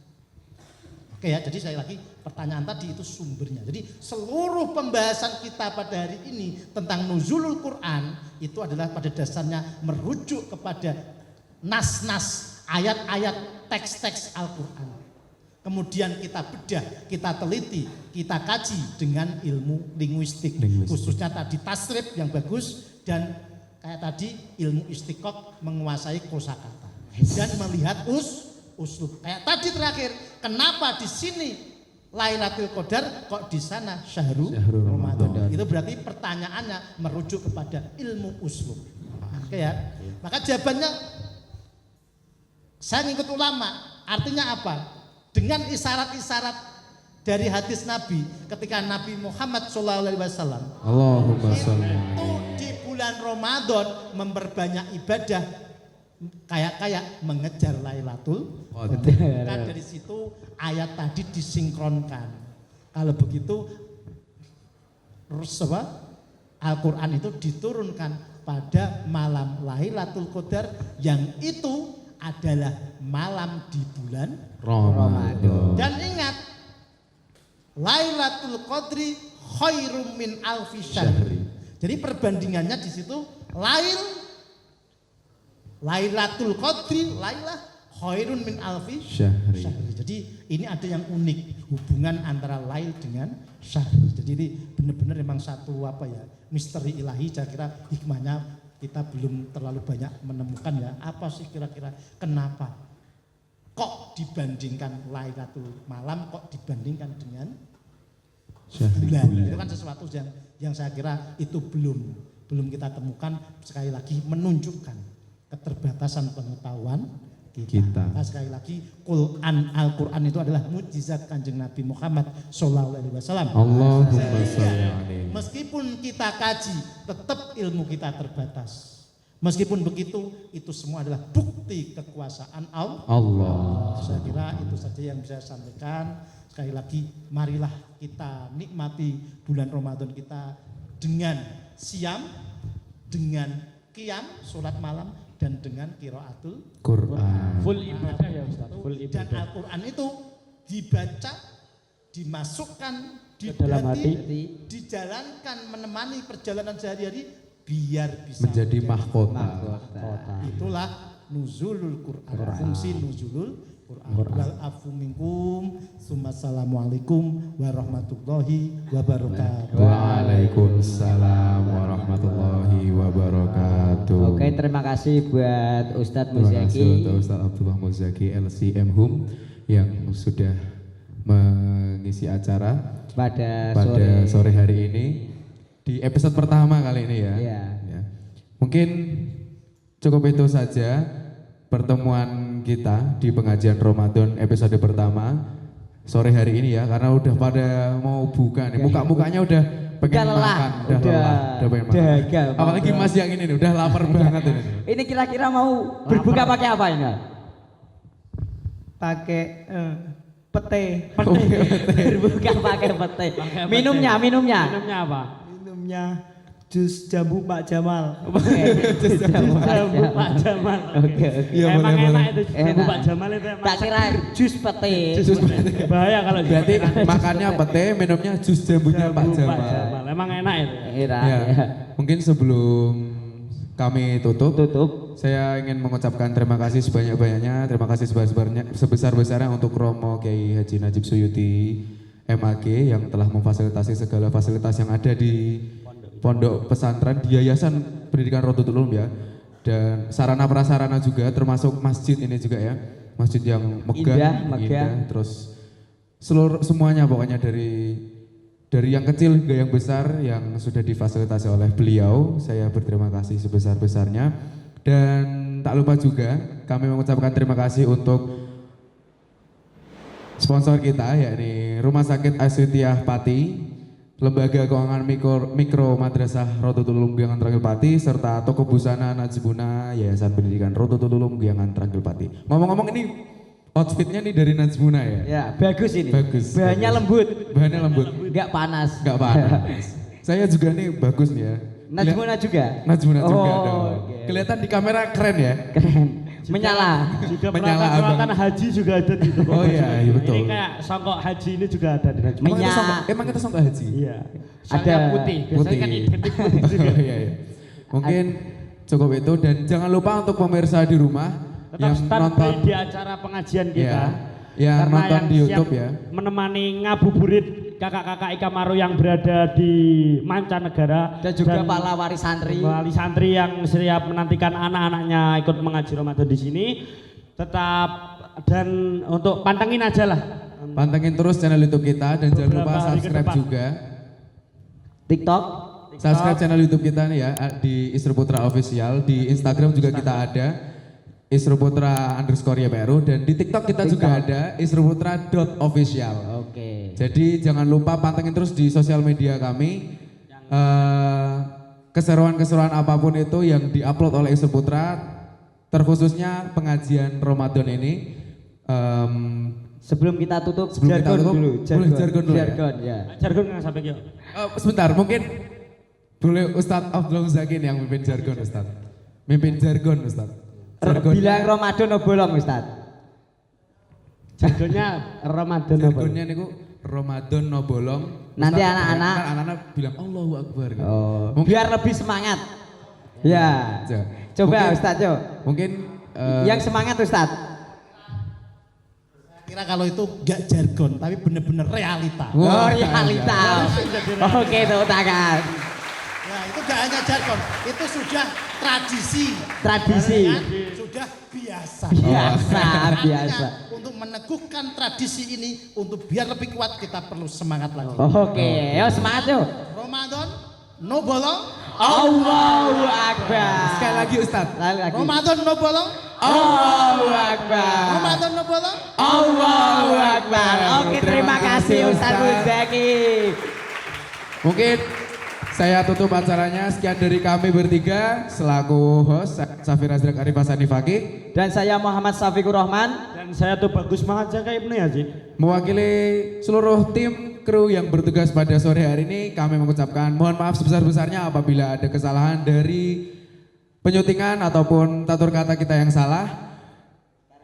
Oke ya, jadi saya lagi pertanyaan tadi itu sumbernya. Jadi seluruh pembahasan kita pada hari ini tentang nuzulul Quran itu adalah pada dasarnya merujuk kepada nas-nas, ayat-ayat, teks-teks Al-Quran. Kemudian kita bedah, kita teliti, kita kaji dengan ilmu linguistik. Khususnya tadi tasrif yang bagus dan kayak tadi ilmu istiqoq menguasai kosakata dan melihat uslub. Kayak tadi terakhir, kenapa di sini Lailatul Qadar kok di sana Syahrul Ramadan? Itu berarti pertanyaannya merujuk kepada ilmu uslub. Oke ya. Maka jawabannya saya ngikut ulama. Artinya apa? Dengan isyarat-isyarat dari hadis Nabi ketika Nabi Muhammad SAW Allahumma sholli itu di bulan Ramadan memperbanyak ibadah kayak mengejar Lailatul Qadar. Kan dari situ ayat tadi disinkronkan. Kalau begitu Al-Quran itu diturunkan pada malam Lailatul Qadar yang itu adalah malam di bulan Ramadan. Dan ingat, Lailatul Qadri khairum min alfi syahri. Jadi perbandingannya di situ Lailatul Qadri khairun min alfi syahri. Jadi ini ada yang unik, hubungan antara lail dengan syahri. Jadi ini benar-benar memang satu misteri ilahi. Saya kira hikmahnya kita belum terlalu banyak menemukan ya. Apa sih kira-kira kenapa kok dibandingkan Lailatul malam kok dibandingkan dengan bulan? Itu kan sesuatu yang saya kira itu belum kita temukan. Sekali lagi menunjukkan keterbatasan pengetahuan kita. Nah, sekali lagi Al-Quran itu adalah mukjizat Kanjeng Nabi Muhammad SAW. Allahumma sholli alaihi. Meskipun kita kaji, tetap ilmu kita terbatas. Meskipun begitu, itu semua adalah bukti kekuasaan Allah. Saya kira itu saja yang bisa saya sampaikan. Sekali lagi, marilah kita nikmati bulan Ramadan kita dengan siam, dengan qiyam, sholat malam, dan dengan qiraatul Quran. Full ibadah ya Ustaz, full ibadah. Dan Al-Quran itu dibaca, dimasukkan di dalam hati, dijalankan menemani perjalanan sehari-hari biar bisa menjadi mahkota. Itulah nuzulul Quran. Fungsi nuzulul Quran. Wal afu minkum. Assalamualaikum warahmatullahi wabarakatuh. Waalaikumsalam warahmatullahi wabarakatuh. Oke, terima kasih buat Ustadz Terima kasih Muzaki. untuk Ustadz Abdullah Muzaki LCM Hum yang sudah mengisi acara pada sore hari ini di episode pertama kali ini ya. Ya. Mungkin cukup itu saja pertemuan kita di pengajian Ramadan episode pertama sore hari ini ya, karena udah pada mau buka nih, muka-mukanya udah pengen makan, udah pengen makan. Apalagi Mas yang ini nih, udah lapar banget ini. Ini kira-kira mau berbuka pakai apa ini? Pakai pete. Berbuka pakai pete. Minumnya apa? Minumnya jus jambu Pak Jamal. Jus jambu Pak Jamal. Oke. Emang enak itu jambu Pak Jamal itu. Tak kira jus pete. Bahaya kalau berarti makannya pete, minumnya jus jambunya Pak Jamal. Emang enak itu. Ya. Mungkin sebelum kami tutup, saya ingin mengucapkan terima kasih sebanyak-banyaknya, terima kasih sebesar-besarnya untuk Romo Kiai Haji Najib Suyuti MAG yang telah memfasilitasi segala fasilitas yang ada di Pondok Pesantren di Yayasan Pendidikan Rodotul Ulum ya, dan sarana prasarana juga termasuk masjid ini juga ya, masjid yang megah, indah. Terus semuanya pokoknya dari yang kecil hingga yang besar yang sudah difasilitasi oleh beliau, saya berterima kasih sebesar-besarnya. Dan tak lupa juga kami mengucapkan terima kasih untuk sponsor kita yakni Rumah Sakit Asyutiah Pati, Lembaga Keuangan Mikro Madrasah Rodotul Ulum Giangan Trangil Pati, serta Toko Busana Najmuna Yayasan Pendidikan Rodotul Ulum Giangan Trangil Pati. Ngomong-ngomong ini outfitnya nih dari Najmuna ya? Ya, bagus ini. Bagus. Bahannya lembut. Bahannya lembut. Enggak panas. Enggak panas. Saya juga nih bagus nih ya. Najmuna juga? Najmuna juga dong. Okay. Kelihatan di kamera keren ya? Keren. Menyala. Juga peralatan haji juga ada di itu. Oh iya, betul. Ini kayak songkok haji ini juga ada di Najmuna. Emang kita songkok haji? Iya. Ada putih. Biasanya kan identik putih juga. Iya. Mungkin cukup itu, dan jangan lupa untuk pemirsa di rumah tetap yang nonton di acara pengajian kita. Yang nonton di YouTube ya. Menemani ngabuburit kakak-kakak Ikamaru yang berada di mancanegara dan juga para wali santri yang siap menantikan anak-anaknya ikut mengaji Ramadan di sini. Tetap dan untuk pantengin aja lah. Pantengin terus channel YouTube kita dan jangan lupa subscribe juga. TikTok. Subscribe channel YouTube kita nih ya di Isru Putra Official, di Instagram juga kita ada Isru Putra _YPRU dan di TikTok kita juga ada isruputra.official. Oke. Jadi jangan lupa pantengin terus di sosial media kami. Keseruan-keseruan apapun itu yang diupload oleh Isru Putra, terkhususnya pengajian Ramadan ini. Sebelum kita tutup, boleh jargon dulu ya. Jargon nggak sampai gitu. Sebentar, mungkin boleh Ustadz Abdul Zakin yang mimpin jargon Ustadz. Mimpin jargon Ustadz. Bilang Ramadan no bolong Ustadz. Jargonnya Ramadan no bolong. Jargonnya niku Ramadan no bolong. Nanti anak-anak bilang Allahu Akbar. Gitu. Biar lebih semangat. Ya. Coba Ustadz, mungkin yang semangat Ustadz. Kira kalau itu gak jargon, tapi bener-bener realita. Realita. Oke, tuh tangan. Ya itu gak hanya jargon, itu sudah tradisi. Sudah biasa. Biasa. Untuk meneguhkan tradisi ini, untuk biar lebih kuat kita perlu semangat lagi. Oke, yo semangat yuk. Ramadan, no bolong. Allahu Akbar. Sekali lagi Ustadz. Ramadan no bolong. Allahu Akbar. Ramadan no bolong. Allahu Akbar. Oke, terima kasih Ustaz Muzaki. Mungkin saya tutup acaranya. Sekian dari kami bertiga selaku host Safir Azrak Arif Hasani Fakih dan saya Muhammad Safiqur Rahman dan saya tuh Bagus Mahaja kayak Ibnu Yazid. Mewakili seluruh tim kru yang bertugas pada sore hari ini, kami mengucapkan mohon maaf sebesar-besarnya apabila ada kesalahan dari penyutingan ataupun tatur kata kita yang salah.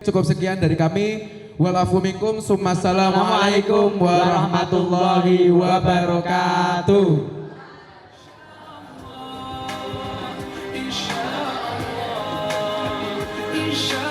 Cukup sekian dari kami. Walafu minkum. Assalamualaikum warahmatullahi wabarakatuh. Insya